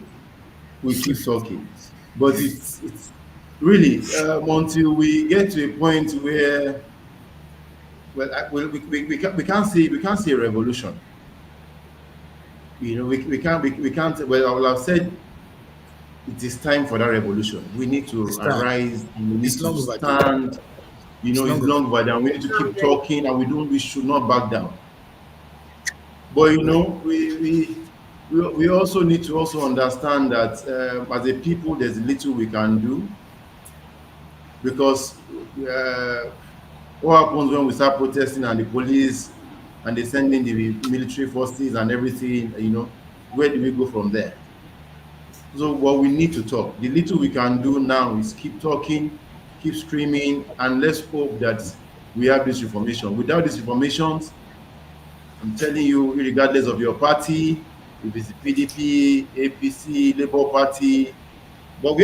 We keep talking. But it's really until we get to a point where, well, we can't see a revolution. We can't. Well, I've said it is time for that revolution. We need to It's time. arise and we need It's to long overdue. stand. It's It's long long overdue. overdue. We need to keep talking, and we should not back down. But we also need to also understand that as a people, there's little we can do because what happens when we start protesting and the police and they send in the military forces and everything, where do we go from there? So what we need to talk. The little we can do now is keep talking, keep screaming, and let's hope that we have this reformation. Without these reformations, I'm telling you, regardless of your party, if it's the PDP, APC, Labour Party, but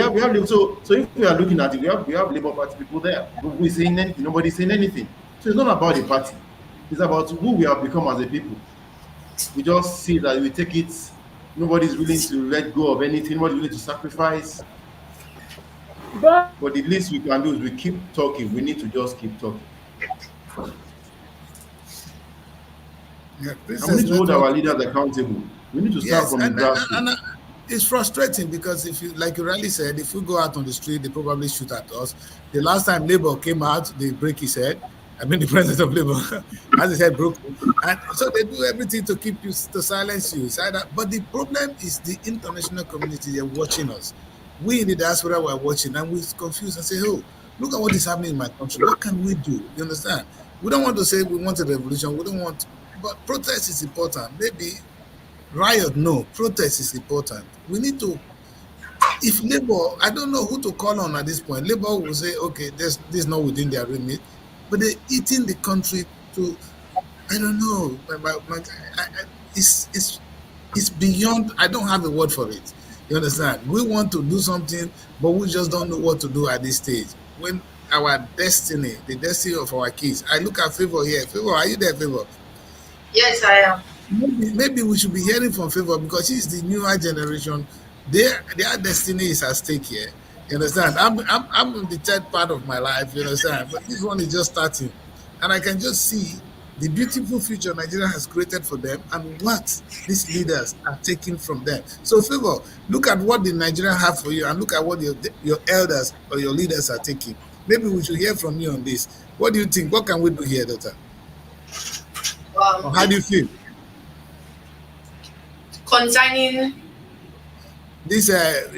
so if we are looking at it, we have Labour Party people there. Who is saying anything? Nobody's saying anything. So it's not about the party. It's about who we have become as a people. We just see that we take it. Nobody's willing to let go of anything. Nobody's willing to sacrifice. But But the least we can do is we keep talking. We need to just keep talking. Yeah, And we Princess need to hold our Network. leaders accountable. We need to start Yes, from the grassroots. and it's frustrating because if you, like you rightly said, if we go out on the street, they probably shoot at us. The last time Labour came out, they break his head. I mean, the president of Labour has his head broken, and so they do everything to keep you to silence you. It's either, but the problem is the international community. They're watching us. We in the diaspora were watching, and we're confused and say, "Oh, look at what is happening in my country. What can we do?" You understand? We don't want to say we want a revolution. We don't want, but protest is important. Maybe riot, no. Protest is important. We need to, if Labour, I don't know who to call on at this point. Labour will say, okay, this is not within their remit, but they're eating the country to, I don't know. It's beyond, I don't have a word for it. You understand? We want to do something, but we just don't know what to do at this stage. When our destiny, the destiny of our kids, I look at Favor here. Favor, are you there, Favor? Yes, I am. Maybe we should be hearing from Favor because she's the newer generation. Their destiny is at stake here. You understand? I'm in the third part of my life. You understand? But this one is just starting, and I can just see the beautiful future Nigeria has created for them and what these leaders are taking from them. So, Favor, look at what the Nigerian have for you, and look at what your elders or your leaders are taking. Maybe we should hear from you on this. What do you think? What can we do here, Doctor? Um, Or how do you feel? Concerning, This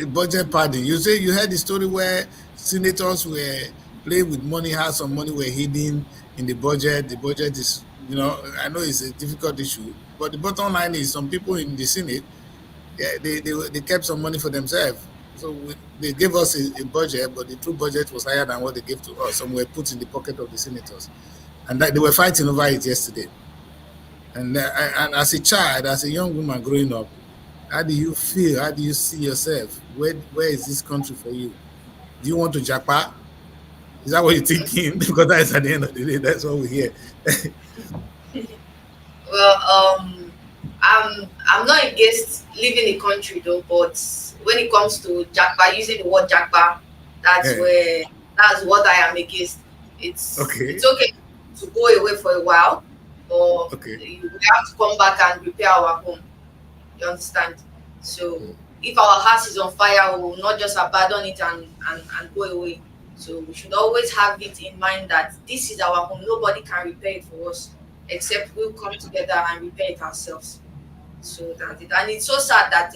budget padding, you say you heard the story where senators were playing with money, how some money were hidden in the budget. The budget is, I know it's a difficult issue, but the bottom line is some people in the Senate, yeah, they kept some money for themselves. So they gave us a budget, but the true budget was higher than what they gave to us. Some were put in the pocket of the senators, and that they were fighting over it yesterday. And as a child, as a young woman growing up, how do you feel? How do you see yourself? Where is this country for you? Do you want to japa? Is that what you're thinking? Because that's at the end of the day, that's what we hear. well, I'm not against leaving the country though, but when it comes to Jagba, using the word Jagba, Yeah. that's what I am against. Okay. It's okay to go away for a while, but Okay. we have to come back and repair our home. You understand? So if our house is on fire, we will not just abandon it and go away. So we should always have it in mind that this is our home. Nobody can repair it for us except we'll come together and repair it ourselves. So that's it. And it's so sad that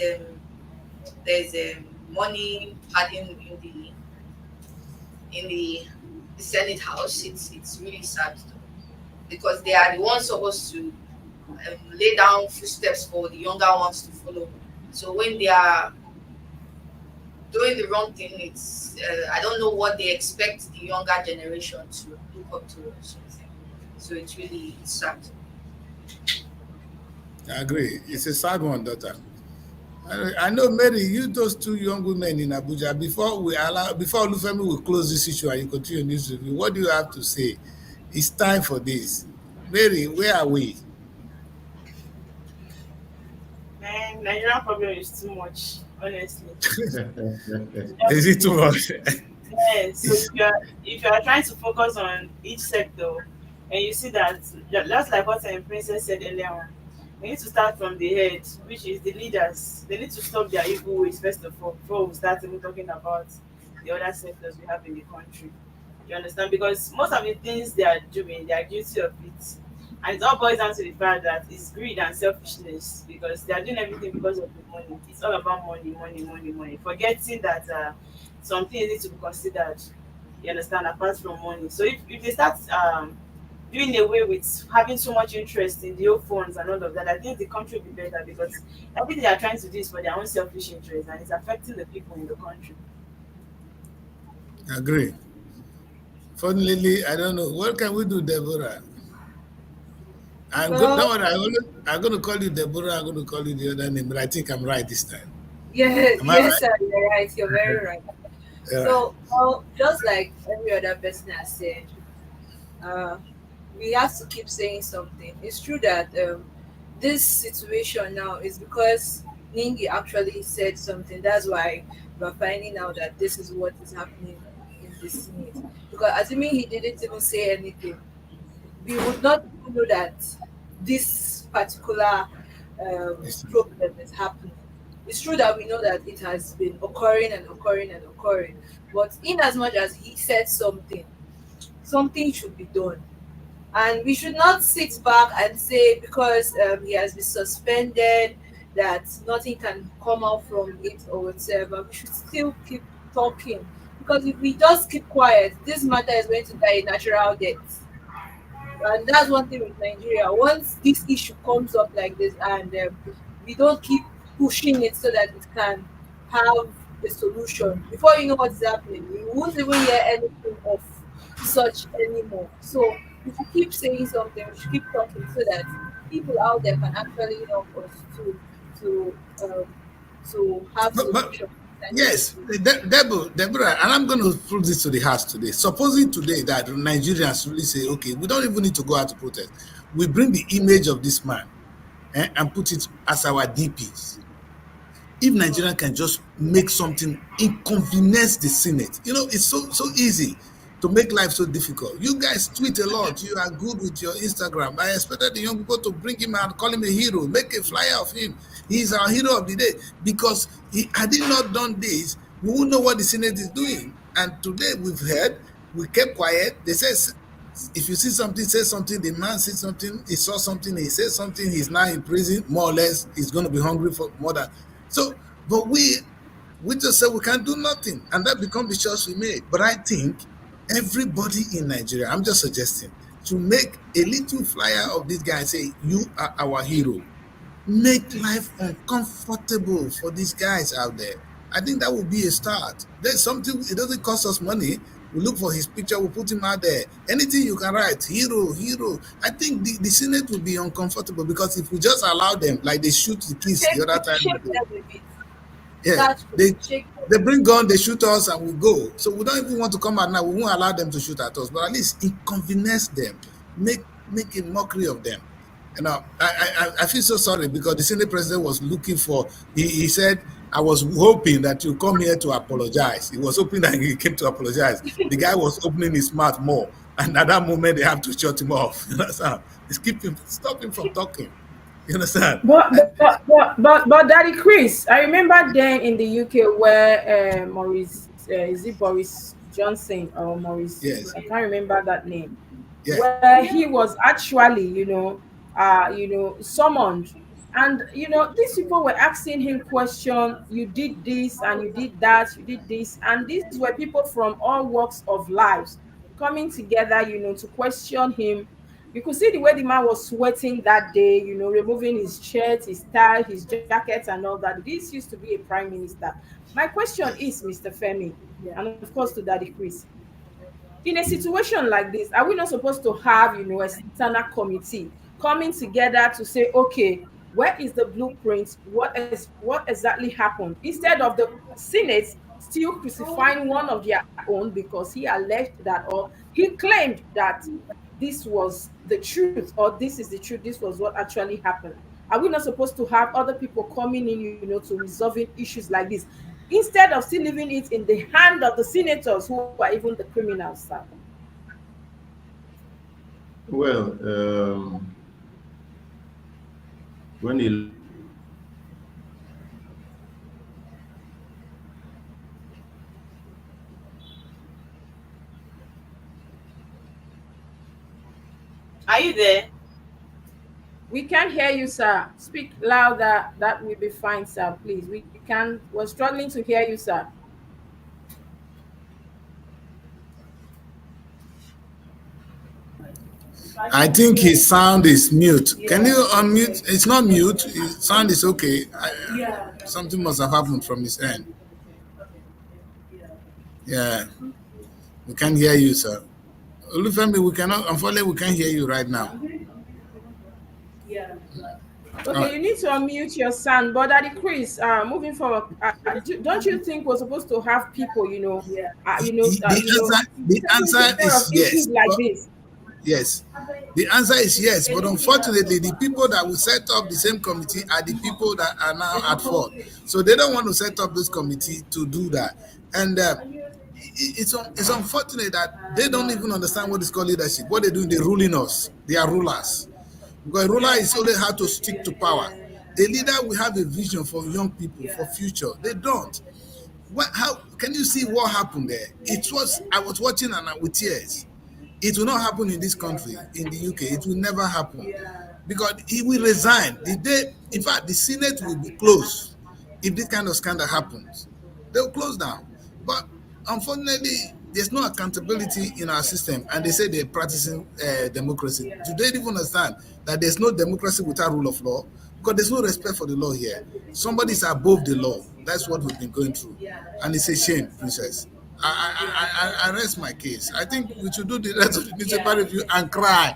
there's money padding in the Senate House. It's really sad though, because they are the ones supposed to lay down footsteps for the younger ones to follow. So when they are doing the wrong thing, it's I don't know what they expect the younger generation to look up to or something. So it's sad. I agree. It's a sad one, daughter. I know, Mary, you those two young women in Abuja, before Olufemi will close this issue and you continue this review, what do you have to say? It's time for this. Mary, where are we? Man, Nigerian problem is too much. honestly. Is Just it too too much. much? Yeah, so if you are trying to focus on each sector, and you see that just like what Princess said earlier on, we need to start from the head, which is the leaders. They need to stop their evil ways first of all before we start even talking about the other sectors we have in the country. You understand? Because most of the things they are doing, they are guilty of it. And it all boils down to the fact that it's greed and selfishness because they are doing everything because of the money. It's all about money, money, money, money. Forgetting that some things need to be considered. You understand? Apart from money. So if they start doing away with having so much interest in the old funds and all of that, I think the country will be better because everything they are trying to do is for their own selfish interest and it's affecting the people in the country. Agree. Fortunately, I don't know. What can we do, Deborah? I'm good. Well, No, I'm going to call you Deborah. I'm going to call you the other name, but I think I'm right this time. yeah, Am I yes, right? sir, you're right. You're very right. All right. So, well, just like every other person has said, uh, we have to keep saying something. It's true that this situation now is because Ningi actually said something. That's why we're finding out that this is what is happening in the Senate. Because assuming he didn't even say anything, we would not even know that this particular problem is happening. It's true that we know that it has been occurring and occurring and occurring, but in as much as he said something, something should be done. And we should not sit back and say because he has been suspended that nothing can come out from it or whatever. We should still keep talking because if we just keep quiet, this matter is going to die a natural death. And that's one thing with Nigeria. Once this issue comes up like this, and we don't keep pushing it so that it can have a solution, before you know what is happening, we won't even hear anything of such anymore. So we should keep saying something. We should keep talking so that people out there can actually help us to um, to have But solutions concerning this yes, issue. Deborah, and I'm going to put this to the house today. Supposing today that Nigerians really say, okay, we don't even need to go out to protest. We bring the image of this man and put it as our DPs. If Nigeria can just make something inconvenience the Senate, it's so easy to make life so difficult. You guys tweet a lot. You are good with your Instagram. I expected the young people to bring him and call him a hero, make a flyer of him. He's our hero of the day because had he not done this, we won't know what the Senate is doing. And today we've heard, we kept quiet. They said if you see something, say something. The man said something, he saw something, he said something, he's now in prison, more or less, he's going to be hungry for more than. So, but we just said we can't do nothing, and that becomes the choice we made. But I think everybody in Nigeria, I'm just suggesting, to make a little flyer of this guy and say, "You are our hero." Make life uncomfortable for these guys out there. I think that would be a start. There's something, it doesn't cost us money. We look for his picture, we put him out there. Anything you can write, hero, hero. I think the Senate will be uncomfortable because if we just allow them, like they shoot the kids the other time, Shake them a bit. yeah, That's true. they Shake them. they bring gun, they shoot us, and we go. So we don't even want to come out now. We won't allow them to shoot at us, but at least inconvenience them, make a mockery of them. I feel so sorry because the Senate president was looking for. He said, "I was hoping that you come here to apologize." He was hoping that he came to apologize. The guy was opening his mouth more, and at that moment they have to shut him off. You understand? It's keep him, stop him from talking. You understand? But Daddy Chris, I remember then in the UK where is it Boris Johnson or Maurice? Yes, I can't remember that name. yeah. Where he was actually, summoned, and these people were asking him question. You did this and you did that. You did this, and these were people from all walks of lives coming together, to question him. You could see the way the man was sweating that day, removing his shirt, his tie, his jacket, and all that. This used to be a prime minister. My question is, Mr. Femi, and of course to Daddy Chris, in a situation like this, are we not supposed to have, external committee coming together to say, okay, where is the blueprint? What exactly happened? Instead of the Senate still crucifying one of their own because he alleged that, or he claimed that this was the truth, or this is the truth, this was what actually happened. Are we not supposed to have other people coming in, to resolving issues like this, instead of still leaving it in the hand of the senators who are even the criminals, sir? Well, when a Are you there? We can't hear you, sir. Speak louder. That will be fine, sir. Please. We can. We're struggling to hear you, sir. I think his sound is mute. Can you unmute? It's not mute. His sound is okay. Something must have happened from his end. Yeah, we can't hear you, sir. Olufemi, we cannot. Unfortunately, we can't hear you right now. Okay, you need to unmute your sound. But Daddy Chris, moving forward, don't you think we're supposed to have people, The answer taking care of is issues yes. like this? Yes. The answer is yes, but unfortunately, the people that will set up the same committee are the people that are now at fault. So they don't want to set up this committee to do that. And it's unfortunate that they don't even understand what is called leadership. What they're doing, they're ruling us. They are rulers. Because a ruler is only how to stick to power. A leader will have a vision for young people, for future. They don't. How can you see what happened there? I was watching and with tears. It will not happen in this country, in the UK. It will never happen. Because he will resign. In fact, the Senate will be closed if this kind of scandal happens. They'll close down. But unfortunately, there's no accountability in our system, and they say they're practicing democracy. Do they even understand that there's no democracy without rule of law? Because there's no respect for the law here. Somebody's above the law. That's what we've been going through. And it's a shame, Princess. I rest my case. I think we should do the rest of the newspaper review and cry.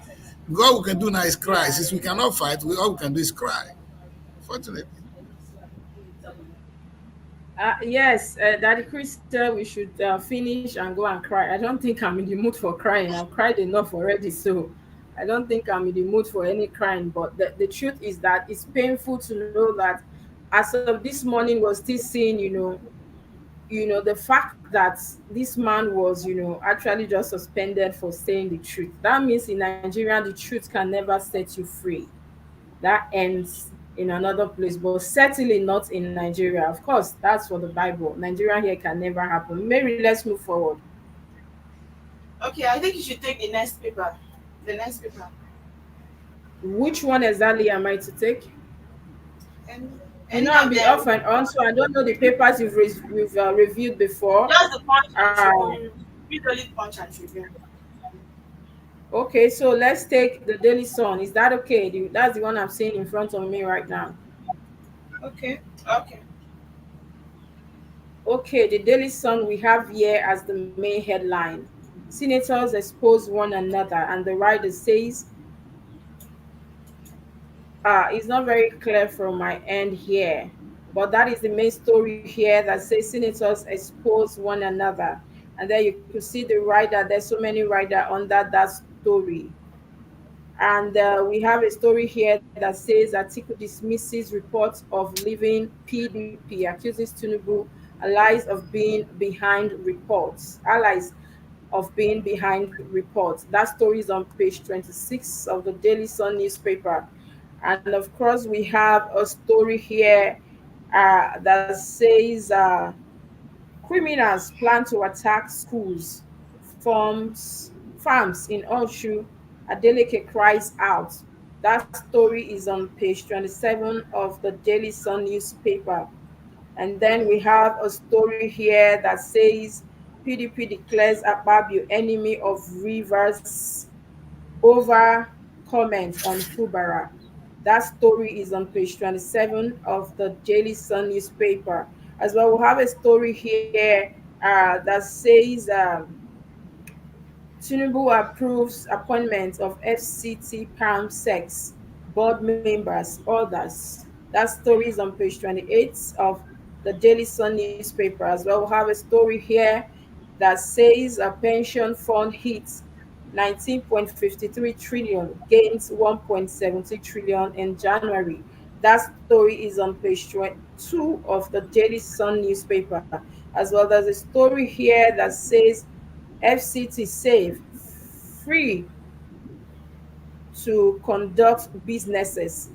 All we can do now is cry. Since we cannot fight, all we can do is cry. Fortunately. Yes, Daddy Chris said we should finish and go and cry. I don't think I'm in the mood for crying. I've cried enough already, so I don't think I'm in the mood for any crying. But the truth is that it's painful to know that as of this morning, we're still seeing, the fact that this man was, actually just suspended for saying the truth. That means in Nigeria, the truth can never set you free. That ends in another place, but certainly not in Nigeria. Of course, that's for the Bible. Nigeria here can never happen. Mary, let's move forward. Okay, I think you should take the next paper. The next paper. Which one exactly am I to take? And I'll be off and on, so I don't know the papers we've reviewed before. just the punch and Um, tribune. Read only punch and tribune. okay, so let's take the Daily Sun. Is that okay? That's the one I'm seeing in front of me right now. Okay. Okay. Okay, the Daily Sun we have here as the main headline. Senators expose one another, and the writer says, it's not very clear from my end here, but that is the main story here that says senators expose one another. And then you could see the writer, there's so many writer under that story. And we have a story here that says Atiku dismisses reports of leaving PDP, accuses Tinubu allies of being behind reports, allies of being behind reports. That story is on page 26 of the Daily Sun newspaper. And of course, we have a story here that says criminals plan to attack schools, farms in Oshu. Adeleke cries out. That story is on page 27 of the Daily Sun newspaper. And then we have a story here that says PDP declares Akpabio enemy of Rivers over comments on Fubara. That story is on page 27 of the Daily Sun newspaper. As well, we have a story here that says Tinubu approves appointment of FCT Palm Sex board members, others. That story is on page 28 of the Daily Sun newspaper. As well, we have a story here that says a pension fund hits 19.53 trillion, gains 1.70 trillion in January. That story is on page 2 of the Daily Sun newspaper. As well, there's a story here that says FCT safe, free to conduct businesses.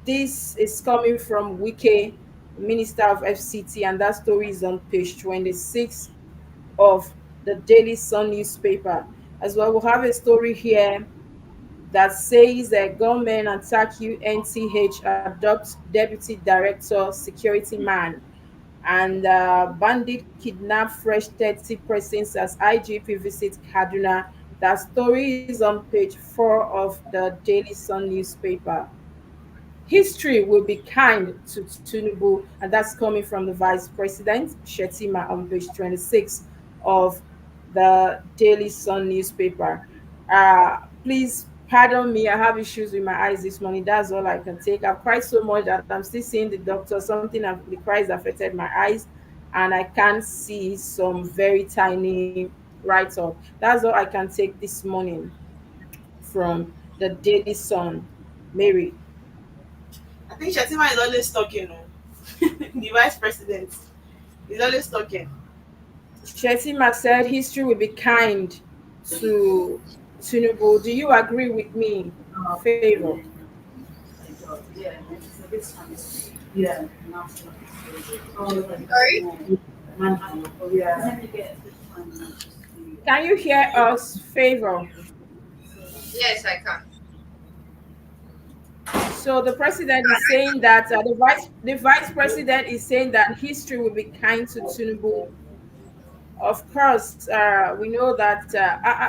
This is coming from Wike, Minister of FCT, and that story is on page 26 of the Daily Sun newspaper. As well, we'll have a story here that says that government attack UNTH adopt deputy director security man, and bandit kidnap fresh 30 persons as IGP visit Kaduna. That story is on page 4 of the Daily Sun newspaper. History will be kind to Tinubu, and that's coming from the Vice President Shetima on page 26 of the Daily Sun newspaper. Please pardon me, I have issues with my eyes this morning. That's all I can take. I've cried so much that I'm still seeing the doctor. The cries affected my eyes, and I can't see some very tiny right up. That's all I can take this morning from the Daily Sun. Mary. I think Shatima is always talking. Oh. The vice president is always talking. Shetima said history will be kind to Tinubu. Do you agree with me? Favor. Yeah, it's yeah. Sorry? Yeah. Can you hear us? Favor. Yes, I can. So the president is saying that the vice president is saying that history will be kind to Tinubu. Of course, we know that.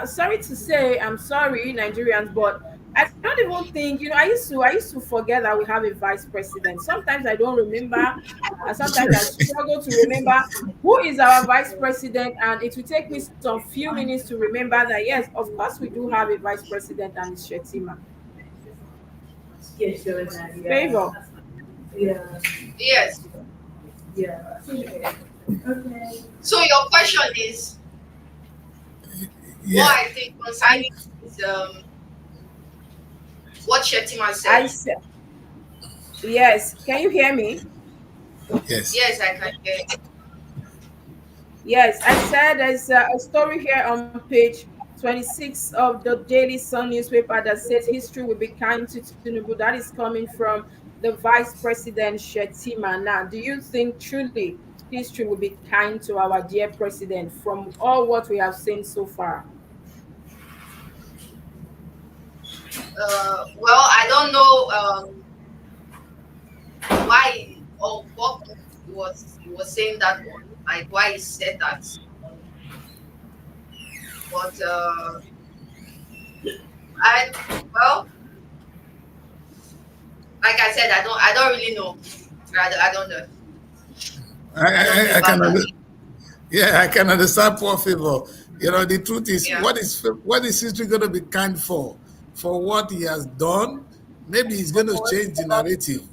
Sorry to say, I'm sorry, Nigerians, but I don't even think I used to forget that we have a vice president. Sometimes I don't remember. Sometimes I struggle to remember who is our vice president, and it will take me some few minutes to remember that. Yes, of course, we do have a vice president, and it's Shetima. Yes, sure, yeah. Favor. Yeah. Yes. Yeah. Okay. So your question is Yeah. what I think concerning is what Shetima I said. said yes. Can you hear me? Yes. Yes, I can hear. Yes, I said there's a story here on page 26 of the Daily Sun newspaper that says history will be kind to Tinubu. That is coming from the Vice President Shetima. Now, do you think truly history will be kind to our dear president from all what we have seen so far? Well, I don't know why or what he was saying that one, like why he said that. But I well, like I said, I don't really know. I don't know. I don't know I about can that. Yeah, I can understand poor favor. The truth is, Yeah. what is history going to be kind for? For what he has done? Maybe he's going to change the narrative.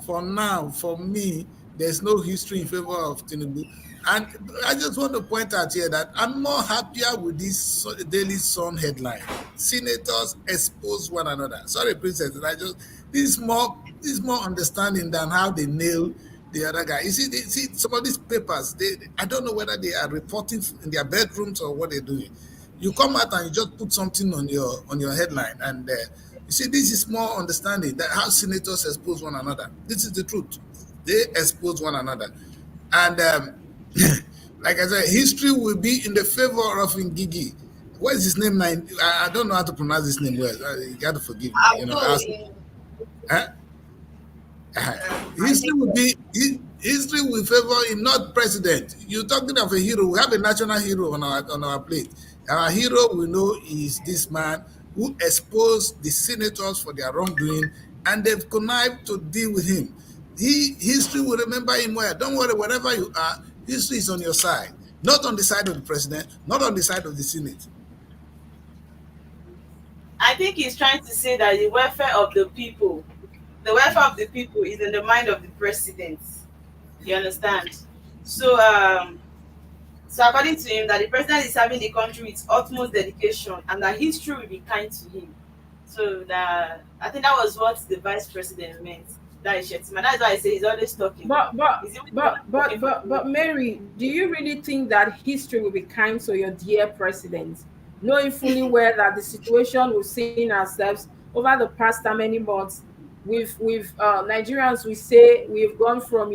For me, there's no history in favor of Tinubu. And I just want to point out here that I'm more happier with this Daily Sun headline. Senators expose one another. Sorry, Princess, this is more understanding than how they nail the other guy. You see some of these papers. I don't know whether they are reporting in their bedrooms or what they're doing. You come out and you just put something on your headline, and you see this is more understanding that how senators expose one another. This is the truth. They expose one another, and like I said, history will be in the favor of Ngigi. What is his name now? I don't know how to pronounce his name well. You got to forgive me. Although in Huh? I History think will be history will favor him, not president. You're talking of a hero. We have a national hero on our plate. Our hero we know is this man who exposed the senators for their wrongdoing, and they've connived to deal with him. History will remember him well. Don't worry, wherever you are, history is on your side, not on the side of the president, not on the side of the Senate. I think he's trying to say that the welfare of the people is in the mind of the president. You understand? So, so according to him, that the president is serving the country with utmost dedication, and that history will be kind to him. So that I think that was what the vice president meant. That is Shetima. That's why I say he's always talking. But but Is he the one but talking but for but you? but Mary, do you really think that history will be kind to your dear president, knowing fully well that the situation we've seen ourselves over the past how many months, with Nigerians, we say we've gone from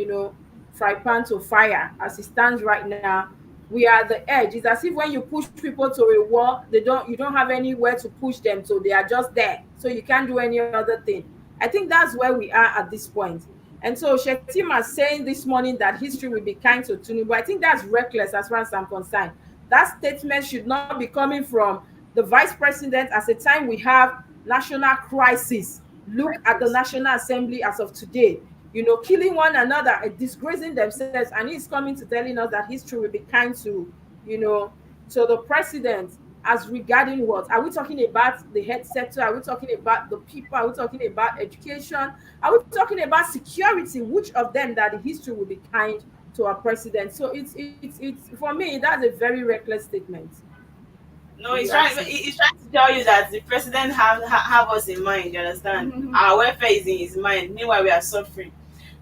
fry pan to fire. As it stands right now, we are at the edge. It's as if when you push people to a wall, you don't have anywhere to push them, so they are just there. So you can't do any other thing. I think that's where we are at this point. And so Shetima saying this morning that history will be kind to Tinubu, I think that's reckless as far as I'm concerned. That statement should not be coming from the vice president at a time we have national crisis. Look at the National Assembly as of today, killing one another, disgracing themselves, and he's coming to telling us that history will be kind you know, to the president. As regarding what are we talking about, the health sector? Are we talking about the people? Are we talking about education? Are we talking about security? Which of them that the history will be kind to our president? So it's for me, that's a very reckless statement, No, if you he's trying. ask me. He's trying to tell you that the president have us in mind. You understand? Our welfare is in his mind. Meanwhile, we are suffering.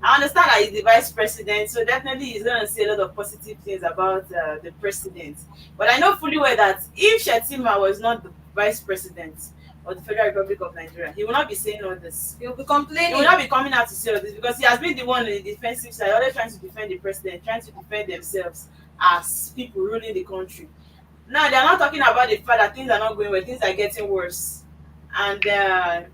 I understand that he's the vice president, so definitely he's going to say a lot of positive things about the president. But I know fully well that if Shetima was not the vice president of the Federal Republic of Nigeria, he will not be saying all this. You'll be He will complaining. not be coming out to say all this because he has been the one on the defensive side, always trying to defend the president, trying to defend themselves as people ruling the country. Now they are not talking about the fact that things are not going well, things are getting worse. And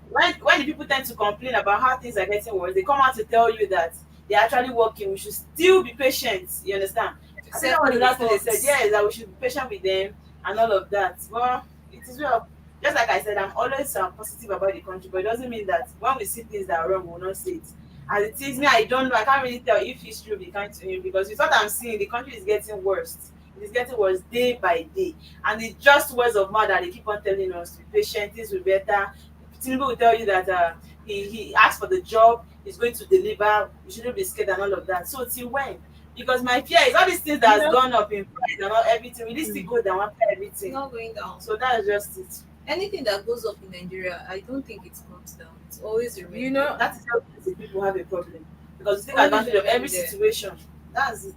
when the people tend to complain about how things are getting worse, they come out to tell you that they're actually working. We should still be patient. You understand? I think that was the last thing they said. Yes, that we should be patient with them and all of that. Well, it is well. Just like I said, I'm always positive about the country, but it doesn't mean that when we see things that are wrong, we will not say it. As it is, me, I don't know. I can't really tell if history will be kind to him because with what I'm seeing, the country is getting worse. It is getting worse day by day. And it's just words of mouth that they keep on telling us to be patient, things will be better. Tinubu will tell you that he asked for the job, he's going to deliver, you shouldn't be scared and all of that. So till when? Because my fear is all these things that You has know, gone up in price and all everything, will this still go down after It's everything? not going down. So that's just it. Anything that goes up in Nigeria, I don't think it comes down. It's always you remain know, That is how the people have a problem. Because you take Always advantage of every remain there. situation. That's it.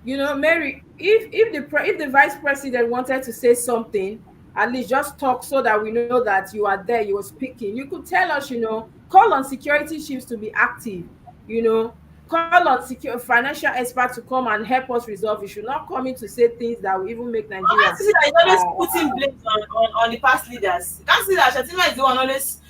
Mary, if the vice president wanted to say something, at least just talk so that we know that you are there, you are speaking. You could tell us, call on security chiefs to be active, you know, call on financial experts to come and help us resolve. You should not come in to say things that will even make I can't Nigeria. see that he's always Uh, putting blame on the past leaders. You can't see that Shatima is the one always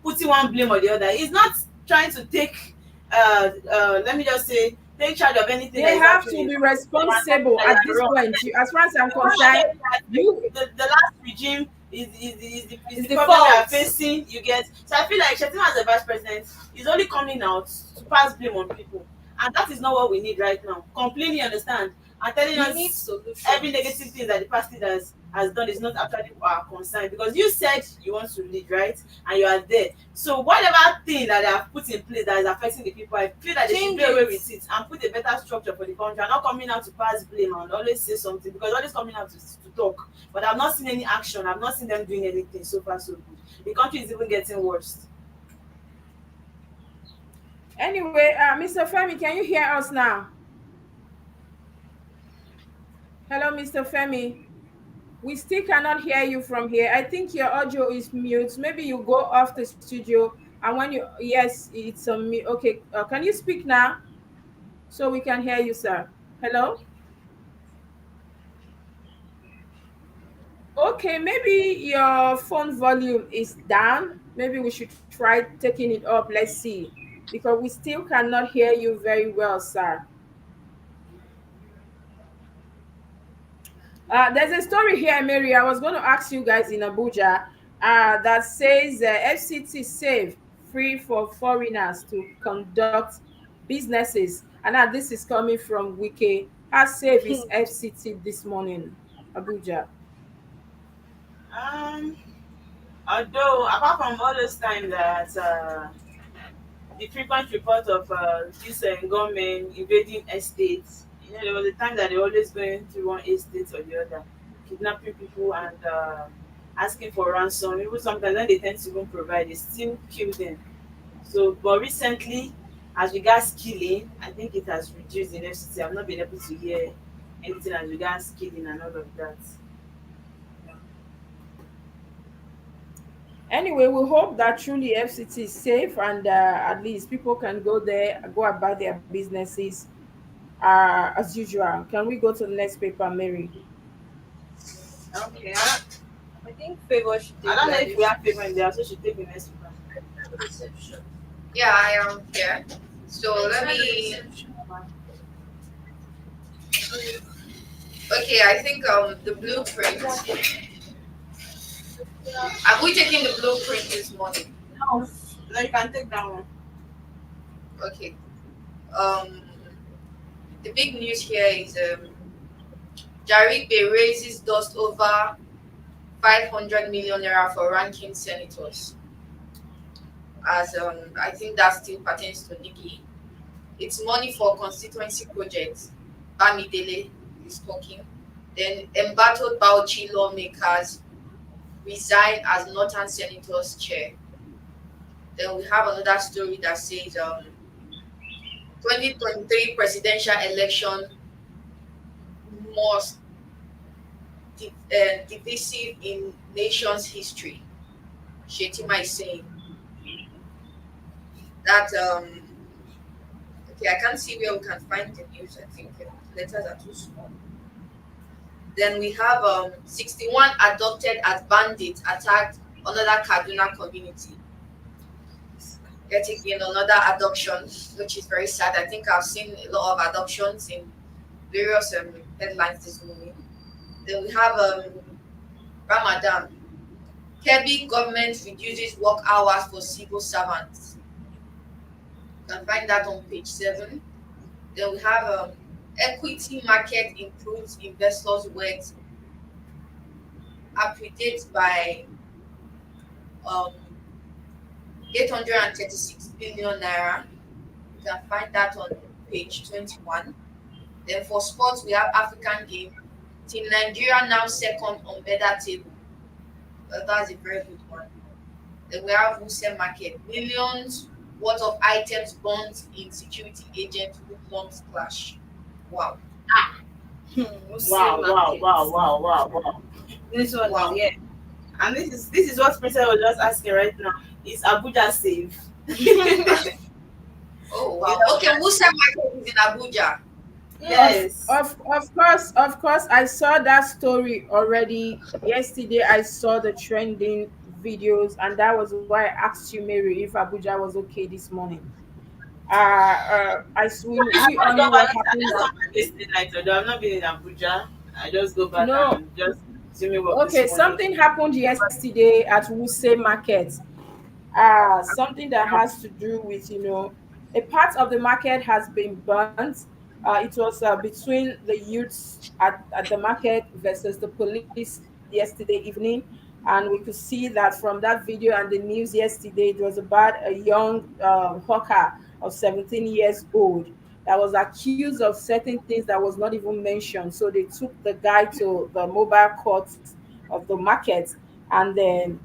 putting one blame or the other. He's not trying to take let me just say take charge of anything that they is have to happening be that responsible at are this wrong. point. As far as I'm You can't concerned, say that you the last regime is It's the the problem we are fault. facing. You get, so I feel like Shetima as a vice president is only coming out to pass blame on people, and that is not what we need right now. Completely understand and telling We need us solutions. every negative thing that the past leaders has done is not actually our concern because you said you want to lead, right? And you are there. So whatever thing that they have put in place that is affecting the people, I feel that they should Change do away it. with it and put a better structure for the country and not coming out to pass blame and always say something because always coming out to talk. But I've not seen any action. I've not seen them doing anything so far so good. The country is even getting worse. anyway. Mr. Femi, can you hear us now? Hello, Mr. Femi. We still cannot hear you from here. I think your audio is mute. Maybe you go off the studio and when you yes, it's on mute. Okay, can you speak now so we can hear you, sir? Hello. Okay, maybe your phone volume is down. Maybe we should try taking it up. Let's see, because we still cannot hear you very well, sir. There's a story here, Mary. I was going to ask you guys in Abuja that says FCT safe, free for foreigners to conduct businesses. And now this is coming from Wiki. How safe is FCT this morning, Abuja? Um, Although apart from all those times that the frequent report of this gunmen invading estates, there was a time that they always going to one estate or the other, kidnapping people and asking for ransom. Even sometimes when they tend to even provide, they still kill them. So, but recently, as regards killing, I think it has reduced in FCT. I've not been able to hear anything as regards killing and all of that. Anyway, we hope that truly FCT is safe and at least people can go there, go about their businesses as usual. Can we go to the next paper, Mary? Okay. I think Favor should I take don't know that if we this have payment in there, so should take the next one. reception. Yeah, I am here. So let me. Okay, I think the blueprint. Have we taken the blueprint this morning? No, no, you can take that one. Okay. Um, the big news here is Jaribe raises dust over 500 million naira for ranking senators. As I think that still pertains to Nikki. It's money for constituency projects. Bamidele is talking. Then embattled Bauchi lawmakers resign as Northern Senators chair. Then we have another story that says 2023 presidential election most divisive in nation's history. Shetima is saying that okay, I can't see where we can find the news. I think letters are too small. Then we have 61 adopted as bandits attacked another Kaduna community. Yet again, another adoption, which is very sad. I think I've seen a lot of adoptions in various headlines this morning. Then we have Ramadan. Kebbi government reduces work hours for civil servants. You can find that on page 7. Then we have equity market improves investors' wealth, appreciates by um, 836 billion naira. You can find that on page 21. Then for sports, we have African game. Team Nigeria now second on medal table. That's a very good one. Then we have Wholesale Market. Millions worth of items burned in security agent hoodlums clash. Wow. Wow, wow, wow, wow, wow, wow. This one Wow. is yeah. And this is what Princess was just asking right now. Is Abuja safe? Oh wow. Okay, Wholesale Market is in Abuja. Yes. Of course, I saw that story already yesterday. I saw the trending videos, and that was why I asked you, Mary, if Abuja was okay this morning. Will I be watched on you over what it. I happened. just come back yesterday night, although I've not been in Abuja. I just go back No, and just see me work this okay, morning. something happened yesterday at Wuse Market. Something that has to do with, a part of the market has been burnt. It was between the youths at the market versus the police yesterday evening. And we could see that from that video and the news yesterday, it was about a young hawker of 17 years old that was accused of certain things that was not even mentioned. So they took the guy to the mobile court of the market, and then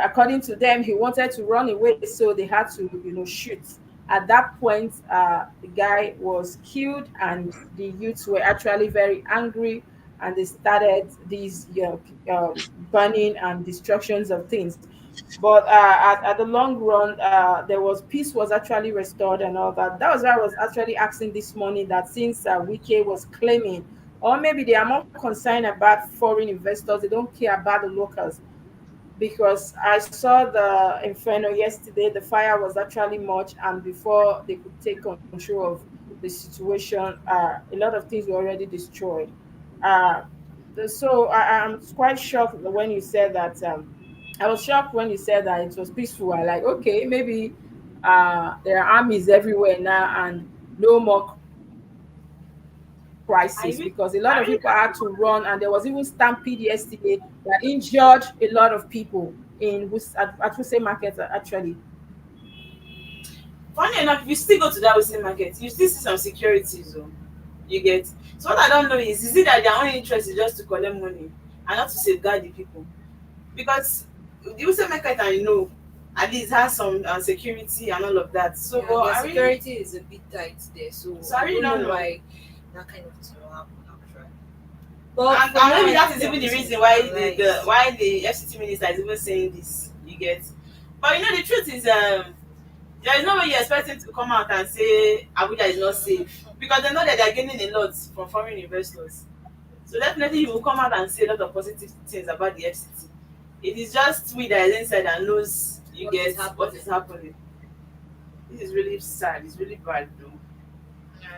according to them, he wanted to run away, so they had to, shoot. At that point, the guy was killed, and the youths were actually very angry, and they started these, burning and destructions of things. But at the long run, there was peace was actually restored and all that. That was why I was actually asking this morning that since Wike was claiming, or maybe they are more concerned about foreign investors, they don't care about the locals, because I saw the inferno yesterday. The fire was actually much, and before they could take control of the situation, a lot of things were already destroyed. Uh, so I'm quite shocked when you said that. I was shocked when you said that it was peaceful. I like, okay, maybe there are armies everywhere now and no more crisis, because a lot of people had to run, and there was even stampede yesterday that injured a lot of people at Wuse Market actually. Funny enough, if you still go to that Western market, you still see some securities. Oh, you get. So what I don't know is it that their only interest is just to collect money and not to safeguard the people? because the Wuse market I know at least has some security and all of that. So, Yeah, but their I really, security is a bit tight there, so so I I really don't don't know know. why that kind of thing will happen actually. But for And now, maybe I that think is even the everything is reason why the normalized. why the FCT minister is even saying this. You get, but the truth is, there is no way you expect him to come out and say Abuja is not safe because they know that they are gaining a lot from foreign investors. So definitely he will come out and say a lot of positive things about the FCT. It is just we that is inside and knows you What is get what happening? is happening. This is really sad. It's really bad though.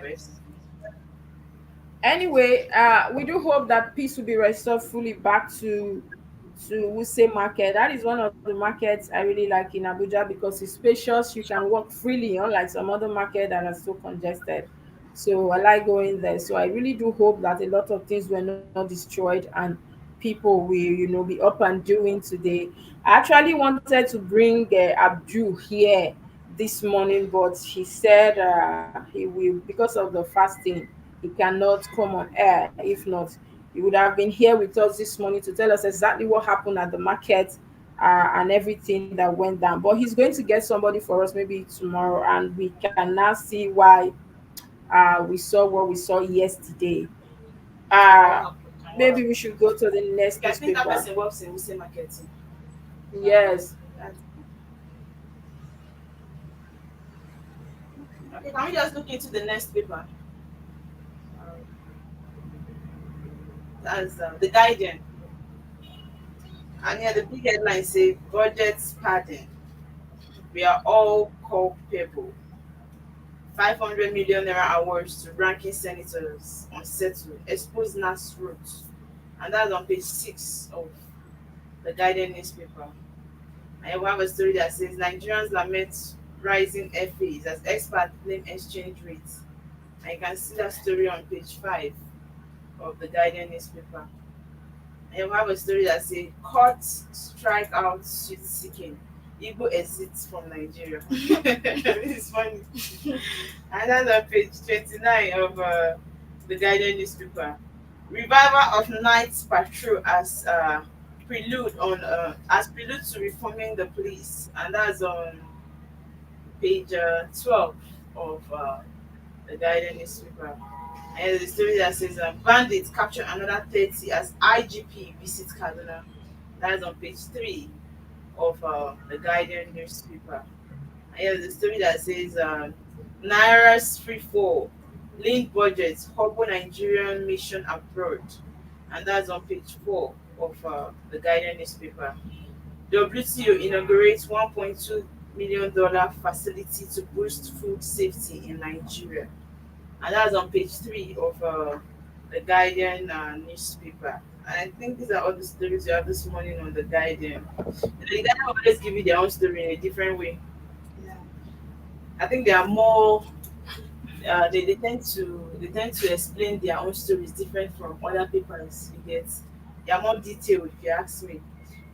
For Yeah. FCT. Anyway, we do hope that peace will be restored fully back to Wuse Market. That is one of the markets I really like in Abuja because it's spacious. You can walk freely, unlike some other market that are so congested. So I like going there. So I really do hope that a lot of things were not destroyed and people will, be up and doing today. I actually wanted to bring Abdul here this morning, but he said he will, because of the fasting, he cannot come on air. If not, he would have been here with us this morning to tell us exactly what happened at the market and everything that went down. But he's going to get somebody for us maybe tomorrow, and we can now see why we saw what we saw yesterday. And what Uh, happened? And what Maybe we happened? should go to the next Okay, I think that newspaper. person works in Wuse marketing. Yes. That's, okay, can we just look into the next paper? Um, that's the Guardian. And here the big headline say budget padding. We are all culpable. 500 million naira awards to ranking senators on settle expose NAS roots. And that's on page 6 of the Guardian newspaper. And we have a story that says Nigerians lament rising FAs as experts blame exchange rates. And you can see that story on page 5 of the Guardian newspaper. And we have a story that says court strike out suit seeking. Igbo exits from Nigeria. It's funny. And that's on page 29 of the Guardian newspaper. Revival of night patrol as prelude to reforming the police, and that's on page 12 of the Guardian newspaper. And there's a story that says bandits capture another 30 as IGP visits Kaduna. That's on page 3 of the Guardian newspaper. And here's the story that says Naira's free fall, lean budget, hobble Nigerian mission abroad. And that's on page 4 of the Guardian newspaper. WTO inaugurates $1.2 million facility to boost food safety in Nigeria. And that's on page 3 of the Guardian newspaper. And I think these are all the stories you have this morning on the Guardian. The Guardian will always give you their own story in a different way. Yeah. I think they are more they tend to explain their own stories different from other papers. You get, they are more detailed if you ask me.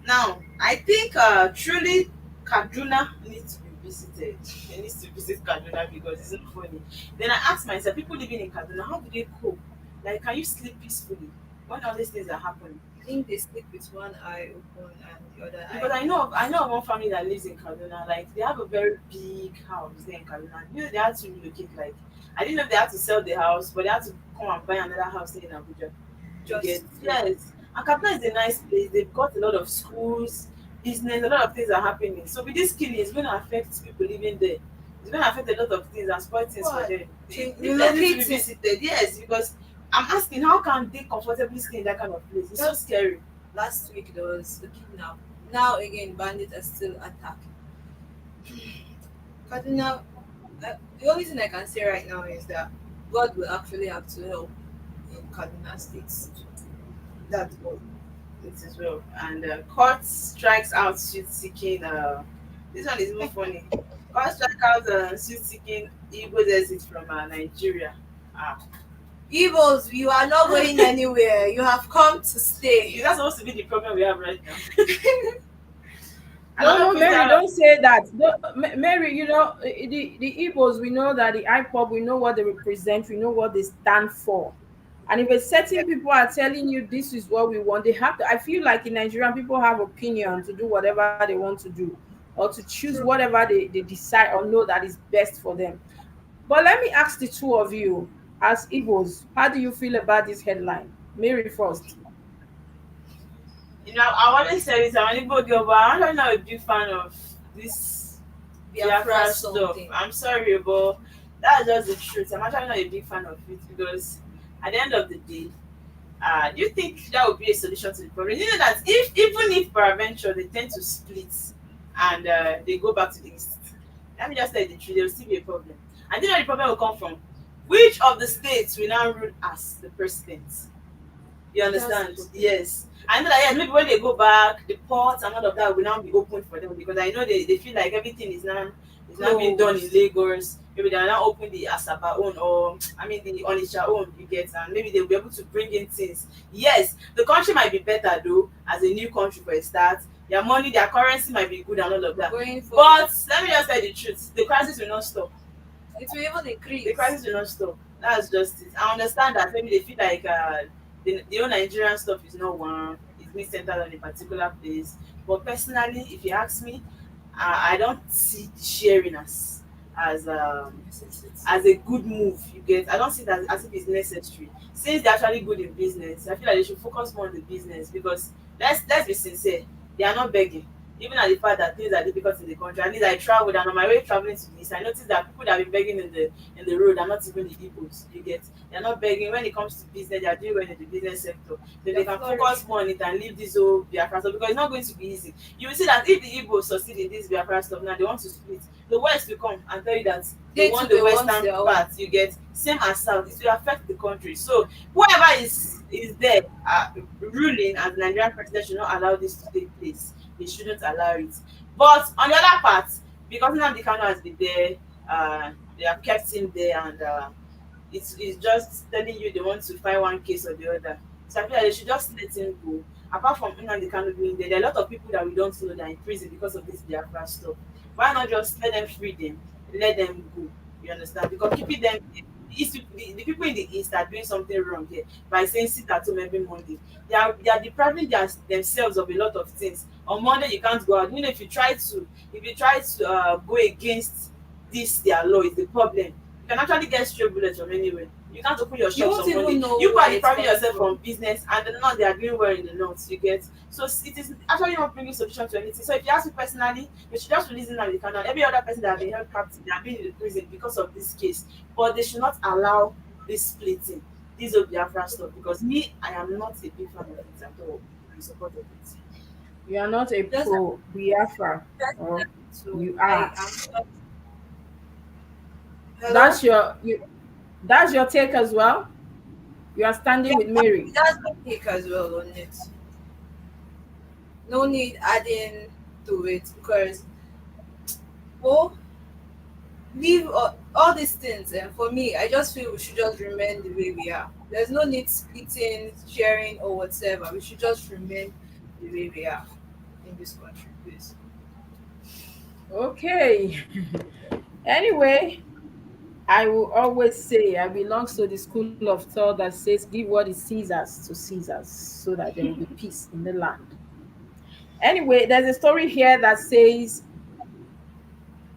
Now I think truly Kaduna needs to be visited. They need to visit Kaduna because it's not funny. Then I ask myself, people living in Kaduna, how do they cope? Like, can you sleep peacefully when all these things are happening? I think they sleep with one eye open and the other Because eye. I know of one family that lives in Kaduna. Like, they have a very big house there in Kaduna. They had to relocate. Like, I didn't know if they had to sell the house, but they had to come and buy another house there in Abuja. You get, Just yes. And Kaduna is a nice place. They've got a lot of schools, business, a lot of things are happening. So with this killing, it's going to affect people living there. It's going to affect a lot of things and spoil things for what? them. To They need to be relocate it. visited. Yes, because I'm asking, how can they comfortably stay in that kind of place? It's so Just scary. last week there was a kidnap. Now again, bandits are still attacking. Kaduna, the only thing I can say right now is that God will actually have to help in Kaduna State. That's what it is well. And court strikes out suit seeking. This one is more funny. Court strike out suit seeking Igbo's exit from Nigeria. Ah, Evils, you are not going anywhere. You have come to stay. is that supposed to be the problem we have right now? No, Another no, place Mary, that don't say that. Mary, the Igbos, we know that the IPOB, we know what they represent, we know what they stand for. And if a certain people are telling you this is what we want, they have to. I feel like in Nigeria, people have opinion to do whatever they want to do, or to choose True. whatever they decide or know that is best for them. But let me ask the two of you, as Igbos, how do you feel about this headline? Mary first. You know, I always say this, I'm an Igbo girl, but I'm not a big fan of this Biafra Biafra stuff. something. I'm sorry, but that's just the truth. I'm actually not a big fan of it because at the end of the day, do you think that would be a solution to the problem? You know that if even if peradventure they tend to split and they go back to the east, let me just tell you the truth, there will still be a problem. And you know the problem will come from which of the states will now rule as the president. You That's understand? the problem. Yes. I know that yes, maybe when they go back, the ports and all of that will now be open for them because I know they feel like everything is now being done in Closed. Lagos. Maybe they'll now open the Asaba own or I mean the Onitsha own, you get, and maybe they'll be able to bring in things. Yes, the country might be better though, as a new country for a start. Their money, their currency might be good and all of that. Going forward, But let me just tell you the truth, the crisis will not stop. it will even The increase. crisis will not stop. That's just it. I understand that maybe they feel like the whole Nigerian stuff is not one, it's being centered on a particular place. But personally, if you ask me, I don't see sharing as as a good move. You get, I don't see that as if it's necessary. Since they're actually good in business, I feel like they should focus more on the business because let's be sincere, they are not begging. Even at the fact that things are difficult in the country, at least I traveled and on my way traveling to this, I noticed that people that have been begging in the road are not even the Igbos. You get, they're not begging when it comes to business. They are doing well in the business sector. So they They're can focus flourishing. more on it and leave this whole Biafra stuff because it's not going to be easy. You will see that if the Igbos succeed in this Biafra stuff now, they want to split. The West will come and tell you that they They too, want the they want western their own. part. You get, same as south. It will affect the country. So whoever is there ruling as Nigerian president should not allow this to take place. They shouldn't allow it. But on the other part, because Nnamdi Kanu has been there, they have kept him there, and it's just telling you they want to find one case or the other. So I feel like they should just let him go. Apart from Nnamdi Kanu being there, there are a lot of people that we don't know that are in prison because of this Biafra stuff. Why not just let them free them, let them go? You understand? Because keeping them, the people in the east are doing something wrong here by saying sit at home every Monday. They are depriving themselves of a lot of things. On Monday you can't go out. You know, if you try to go against this their law is the problem. You can actually get stray bullets from anywhere. You can't open your You shops won't on Monday. even know You are where it's depriving coming yourself from. from business, and the north they are doing well in the north. You get, so it is actually not bringing solution to anything. So if you ask me personally, you should just release Nnamdi Kanu. Every other person that have been held captive, they have been in the prison because of this case. But they should not allow this splitting, this of Biafra stuff. Because me, I am not a big fan of it at all. I'm in support of it. You are not a Just pro Biafra, or to you I are. am not. Hello? That's your take as well. You are Yeah, standing with Mary. that's my take as well on it. No need adding to it because, well, leave all these things. And for me, I just feel we should just remain the way we are. There's no need splitting, sharing, or whatever. We should just remain the way we are in this country, please. Okay. Anyway, I will always say I belong to the school of thought that says give what is Caesar's to Caesar's so that there will be peace in the land. Anyway, there's a story here that says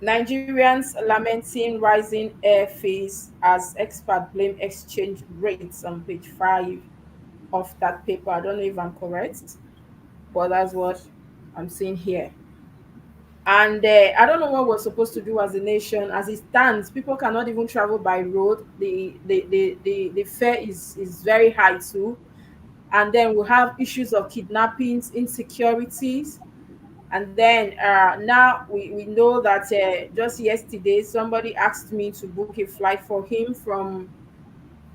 Nigerians lamenting rising air fees as expert blame exchange rates on page 5 of that paper. I don't know if I'm correct, but that's what I'm seeing here. And I don't know what we're supposed to do as a nation. As it stands, people cannot even travel by road. The fare is very high too. And then we have issues of kidnappings, insecurities. And then now we know that just yesterday somebody asked me to book a flight for him from,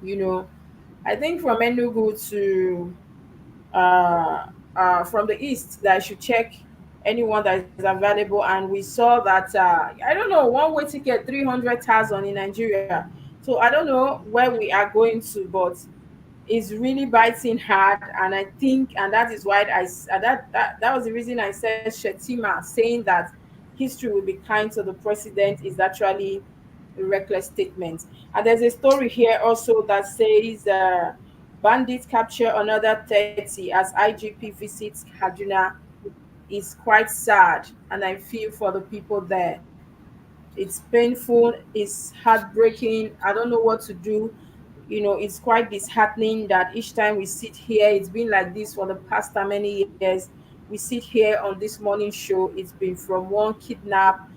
you know, I think from Enugu to from the east, that I should check anyone that is available. And we saw that I don't know, one way ticket 300,000 in Nigeria. So I don't know where we are going to, but it's really biting hard. And I think, and that is why that was the reason I said Shetima saying that history will be kind to the president is actually a reckless statement. And there's a story here also that says Bandits capture another 30 as IGP visits Kaduna. Is quite sad, and I feel for the people there. It's painful, it's heartbreaking. I don't know what to do. It's quite disheartening that each time we sit here, it's been like this for the past how many years. We sit here on this morning show, it's been from one kidnap,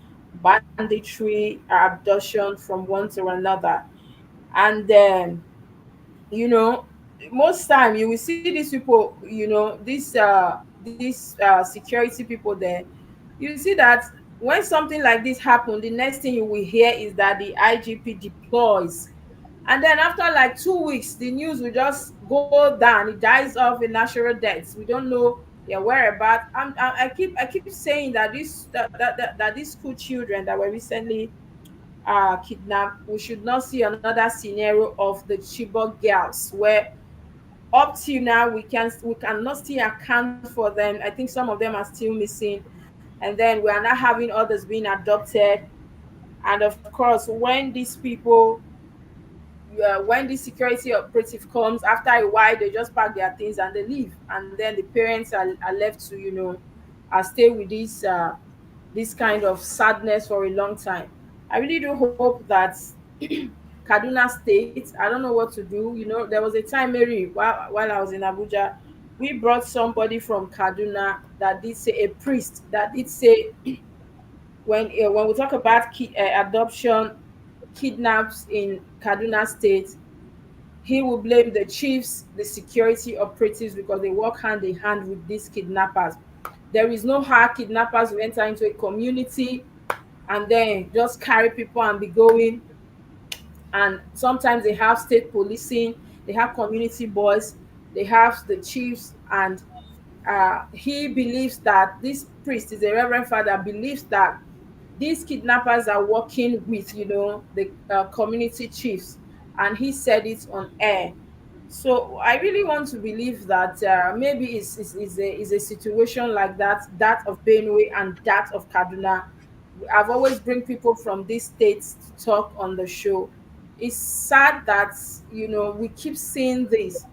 banditry, abduction from one to another. And you know most time you will see these people, these security people there. You see that when something like this happen, the next thing you will hear is that the IGP deploys, and then after like 2 weeks the news will just go down, it dies off in natural deaths. We don't know their whereabouts. I keep saying that these school children that were recently kidnapped, we should not see another scenario of the Chibok girls where up till now we cannot still account for them. I think some of them are still missing, and then we are not having others being adopted. And of course, when the security operative comes, after a while they just pack their things and they leave, and then the parents are left to stay with this kind of sadness for a long time. I really do hope that Kaduna State, I don't know what to do. There was a time, Mary, while I was in Abuja, we brought somebody from Kaduna that did say, a priest that did say, when we talk about adoption, kidnaps in Kaduna State, he will blame the chiefs, the security operatives, because they work hand in hand with these kidnappers. There is no how kidnappers will enter into a community and then just carry people and be going. And sometimes they have state policing, they have community boys, they have the chiefs. And he believes that this priest is a reverend father, believes that these kidnappers are working with the community chiefs, and he said it on air. So I really want to believe that maybe it's a situation like that of Benue and that of Kaduna. I've always bring people from these states to talk on the show. It's sad that we keep seeing this,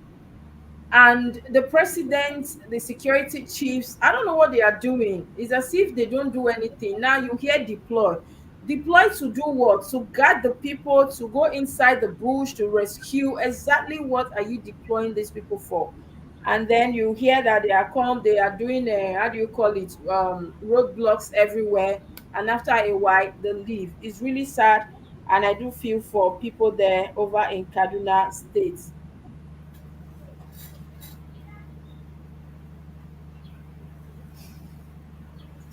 and the president, the security chiefs, I don't know what they are doing. It's as if they don't do anything. Now you hear deploy to do what? To guard the people, to go inside the bush, to rescue. Exactly what are you deploying these people for? And then you hear that they are doing how do you call it, roadblocks everywhere, and after a while they leave. It's really sad, and I do feel for people there over in Kaduna State.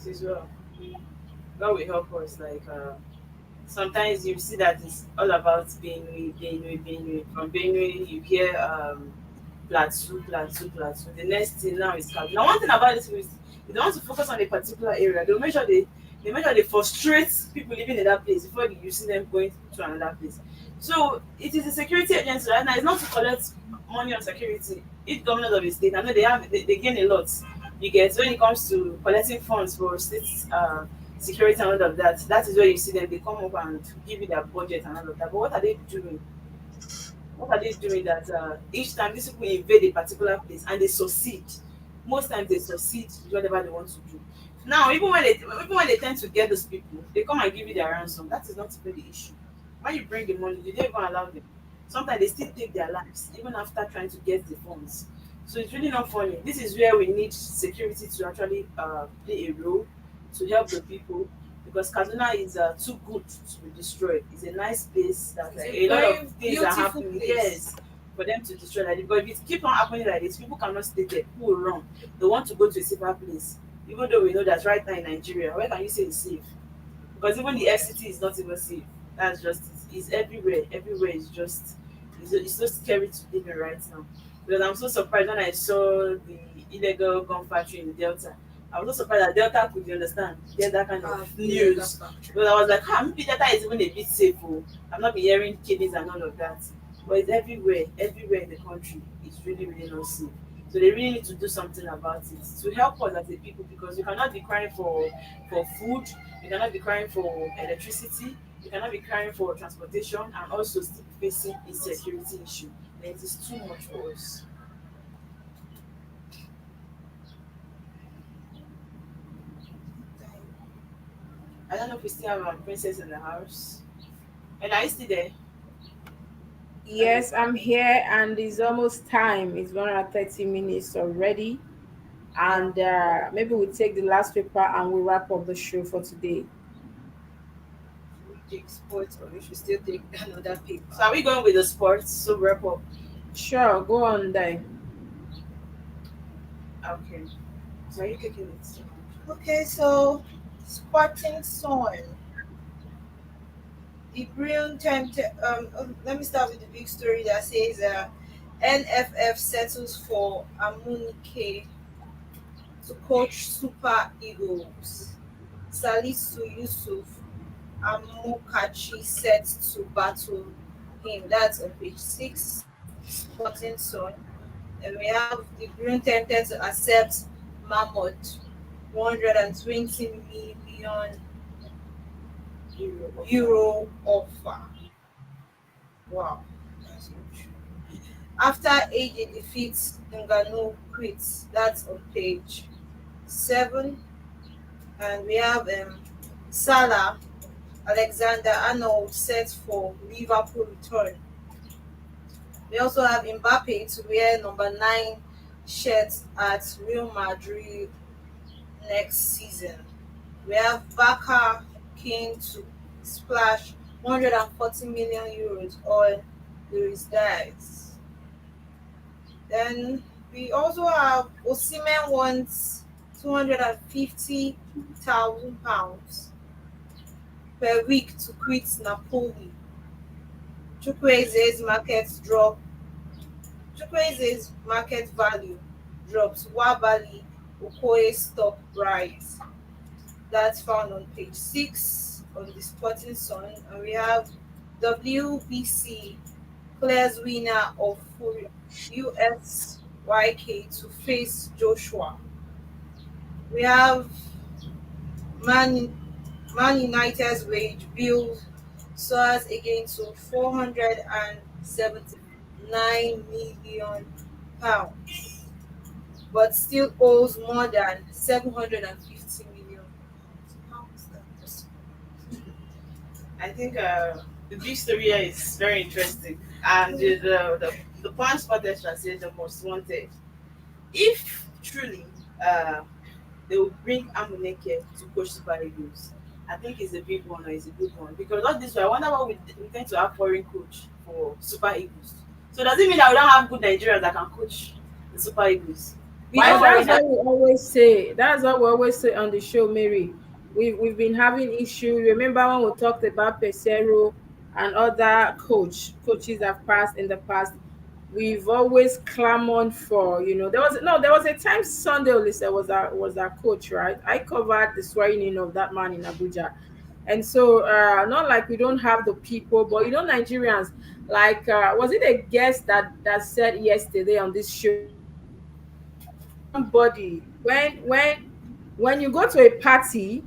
It is well. God will help us. Like sometimes you see that it's all about Benue, Benue, Benue. From Benue, you hear plateau, plateau, plateau. The next thing now is Kaduna. Now, one thing about this is they don't want to focus on a particular area. They frustrate people living in that place before you see them going to another place. So it is a security agency right now. It's not to collect money on security. Each government of the state, I know they gain a lot. You get when it comes to collecting funds for state security and all of that. That is where you see them. They come up and give you their budget and all of that. But what are they doing? What are they doing that each time these people invade a particular place and they succeed? Most times they succeed with whatever they want to do. Now, even when they tend to get those people, they come and give you their ransom. That is not even the issue. When you bring the money, you don't even allow them. Sometimes they still take their lives even after trying to get the funds. So it's really not funny. This is where we need security to actually play a role to help the people, because Kaduna is too good to be destroyed. It's a nice place that It's a a lot very of things are beautiful happening. place. Yes, for them to destroy like this. But if it keep on happening like this, people cannot stay there. People will run. They want to go to a safer place. Even though we know that right now in Nigeria, where can you say it's safe? Because even the FCT is not even safe. That's just it. It's everywhere. Everywhere is just it's so scary to live in right now. Because I'm so surprised when I saw the illegal gun factory in Delta. I was so surprised that Delta could understand get that kind of news. Because I was like, maybe Delta is even a bit safe. Oh. I've not been hearing killings and all of that. But it's everywhere in the country. It's really, really not safe. So they really need to do something about it to help us as a people, because you cannot be crying for food, you cannot be crying for electricity, you cannot be crying for transportation and also still facing a security issue. and it is too much for us. I don't know if we still have our princess in the house. And are you still there? Okay. Yes, I'm here, and it's almost time. It's 130 minutes already. Yeah. And maybe we take the last paper and we wrap up the show for today. We take sports, or we should still take another paper. So are we going with the sports? So wrap up. Sure, go on there. Okay. So are you taking it? Okay, so Sporting Sun. The Brune time. Let me start with the big story that says NFF settles for Amunike to coach Super Eagles. Salisu Yusuf Amokachi set to battle him. That's on page 6, Sporting Sun. And we have the Green tempted to accept Mammoth 120 million euro offer. Wow, that's huge. After AJ defeats Ngannou quits, that's on page 7. And we have Salah Alexander Arnold set for Liverpool return. We also have Mbappe to wear number 9 shirt at Real Madrid next season. We have Barca keen to splash 140 million euros on Luis Diaz. Then we also have Osimhen wants £250,000 per week to quit Napoli. Chukweze's market drop. Chukweze's market value drops. Wabali Okoye stock rise. That's found on page 6 on the Sporting Sun. And we have WBC clears winner of USYK to face Joshua. We have Man, Man United's wage bill soars again to £479 million, but still owes more than 750 million. How is that possible? I think the big story here is very interesting. And the point spot extra says the most wanted. If truly uh, they will bring Amuneke to coach Super Eagles, I think it's a big one or it's a good one. Because all this way, I wonder what we tend to have foreign coach for Super Eagles. So does it mean that we don't have good Nigerians that can coach the Super Eagles? Why Yeah, foreign? that's what we always say. That's what we always say on the show, Mary. We've been having issue. Remember when we talked about Pesero and other coaches have passed in the past. We've always clamored for, there was a time Sunday Olise was our coach, right? I covered the swearing in of that man in Abuja. And so not like we don't have the people, but Nigerians, like was it a guest that said yesterday on this show somebody when you go to a party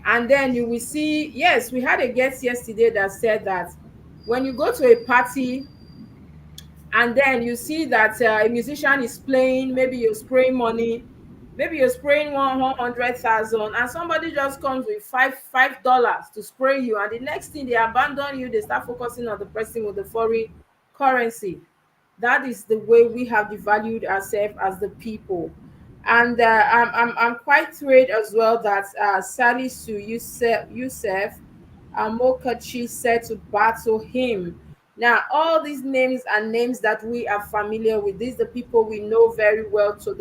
and then you will see, yes, we had a guest yesterday that said that when you go to a party and then you see that a musician is playing, maybe you're spraying money, maybe you're spraying 100,000, and somebody just comes with $5 to spray you, and the next thing they abandon you, they start focusing on the person with the foreign currency. That is the way we have devalued ourselves as the people. And I'm quite thrilled as well that Salisu Youssef Mokachi said to battle him. Now, all these names are names that we are familiar with. These are the people we know very well to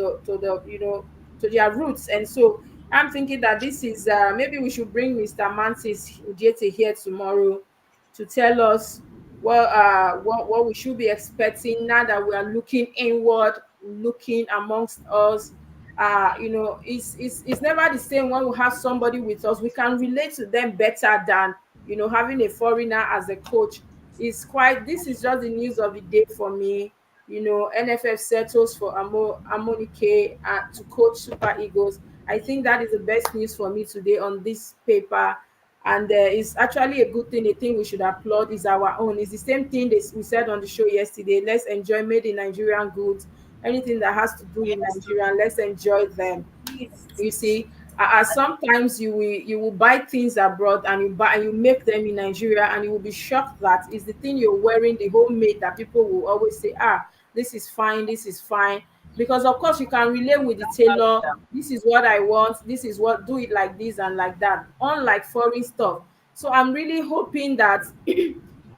their roots. And so I'm thinking that this is maybe we should bring Mr. Mantis Ujete here tomorrow to tell us what we should be expecting now that we are looking inward, looking amongst us. It's never the same when we have somebody with us. We can relate to them better than having a foreigner as a coach. This is just the news of the day for me. NFF settles for Amonike to coach Super Eagles. I think that is the best news for me today on this paper. And it's actually a good thing. A thing we should applaud is our own. It's the same thing that we said on the show yesterday. Let's enjoy made in Nigerian goods. Anything that has to do with Yes, Nigerian, let's enjoy them. please. You see, sometimes you will buy things abroad, and you make them in Nigeria, and you will be shocked that it's the thing you're wearing, the homemade, that people will always say, this is fine, this is fine. Because of course you can relate with the tailor. This is what I want, this is what, do it like this and like that, unlike foreign stuff. So I'm really hoping that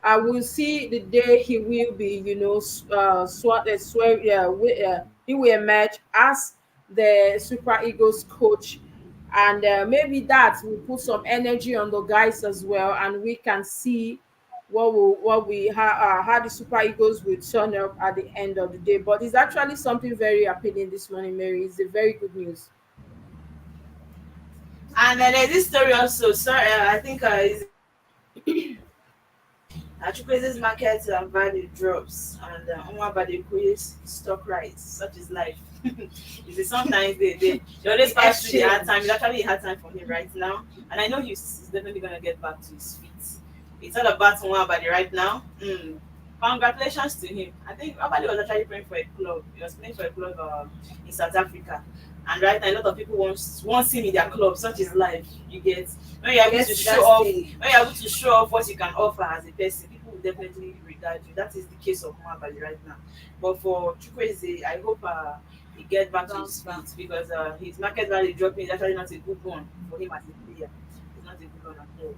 I will see the day he will be, he will emerge as the Super Eagles coach. And maybe that will put some energy on the guys as well, and we can see how the Super Eagles will turn up at the end of the day. But it's actually something very appealing this morning, Mary. It's a very good news. And there's this story also. Sorry, I think Chukwueze's market value drops, and Nwabadeku's stock rise. Such is life. You see, sometimes they always pass through the hard time. It's actually a hard time for him right now, and I know he's definitely gonna get back to his feet. It's all about Nwabadi right now. Congratulations to him. I think Nwabadi was actually playing for a club. He was playing for a club in South Africa. And right now, a lot of people want him in their club. Such is life. You get, when you're able to show off, when you're able to show off what you can offer as a person, people will definitely regard you. That is the case of Mwabali right now. But for Chukwueze, I hope he gets back to his feet, because his market value dropping is actually not a good one for him as a player. It's not a good one at all.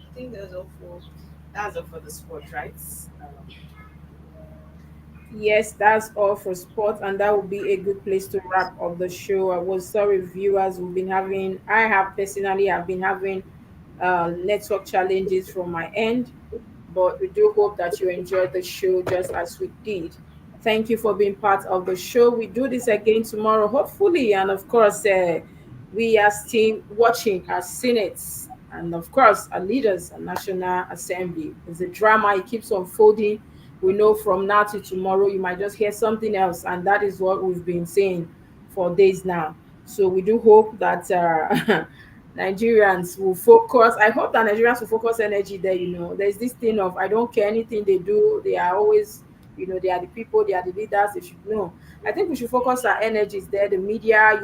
I think That's all for the sport, right? Yes, that's all for sport, and that would be a good place to wrap up the show. I was sorry, viewers. I have personally have been having network challenges from my end, but we do hope that you enjoyed the show just as we did. Thank you for being part of the show. We do this again tomorrow, hopefully, and of course, we are still watching our senates and of course our leaders and National Assembly. It's a drama; it keeps unfolding. We know from now to tomorrow you might just hear something else, and that is what we've been saying for days now. So we do hope that Nigerians will focus. I hope that Nigerians will focus energy there. There's this thing of, I don't care anything they do, they are always, they are the people, they are the leaders, they should know. I think we should focus our energies there. The media,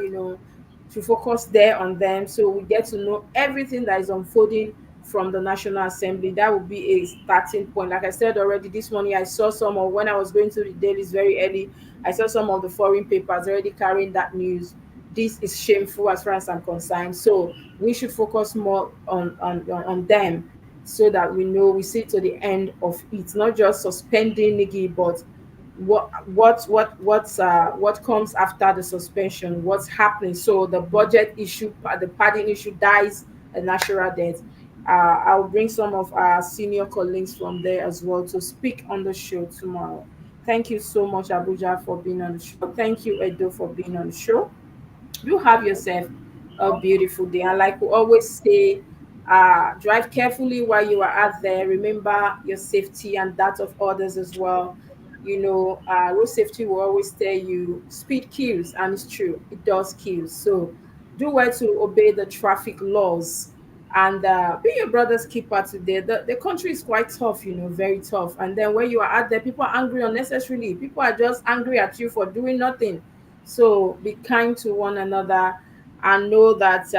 to focus there on them, so we get to know everything that is unfolding from the National Assembly. That would be a starting point. Like I said already this morning, I saw some of, when I was going to the dailies very early, I saw some of the foreign papers already carrying that news. This is shameful as far as I'm concerned. So we should focus more on them, so that we know we see to the end of it, not just suspending Nigi, but what comes after the suspension, what's happening. So the budget issue, the padding issue dies a natural death. I'll bring some of our senior colleagues from there as well to speak on the show tomorrow. Thank you so much, Abuja, for being on the show. Thank you, Edo, for being on the show. You have yourself a beautiful day. And like we always say, drive carefully while you are out there. Remember your safety and that of others as well. Road safety will always tell you speed kills, and it's true, it does kill. So do well to obey the traffic laws, and be your brother's keeper today. The country is quite tough, very tough. And then when you are out there, people are angry unnecessarily. People are just angry at you for doing nothing. So be kind to one another, and know that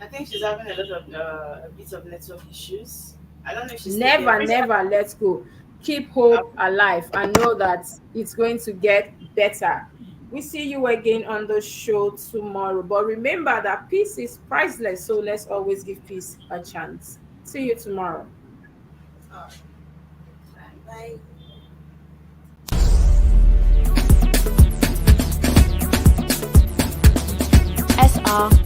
I think she's having a lot of a bit of network issues. I don't know if she's still never, there. never let go. Keep hope alive and know that it's going to get better. We see you again on the show tomorrow. But remember that peace is priceless, so let's always give peace a chance. See you tomorrow. All right. Bye. SR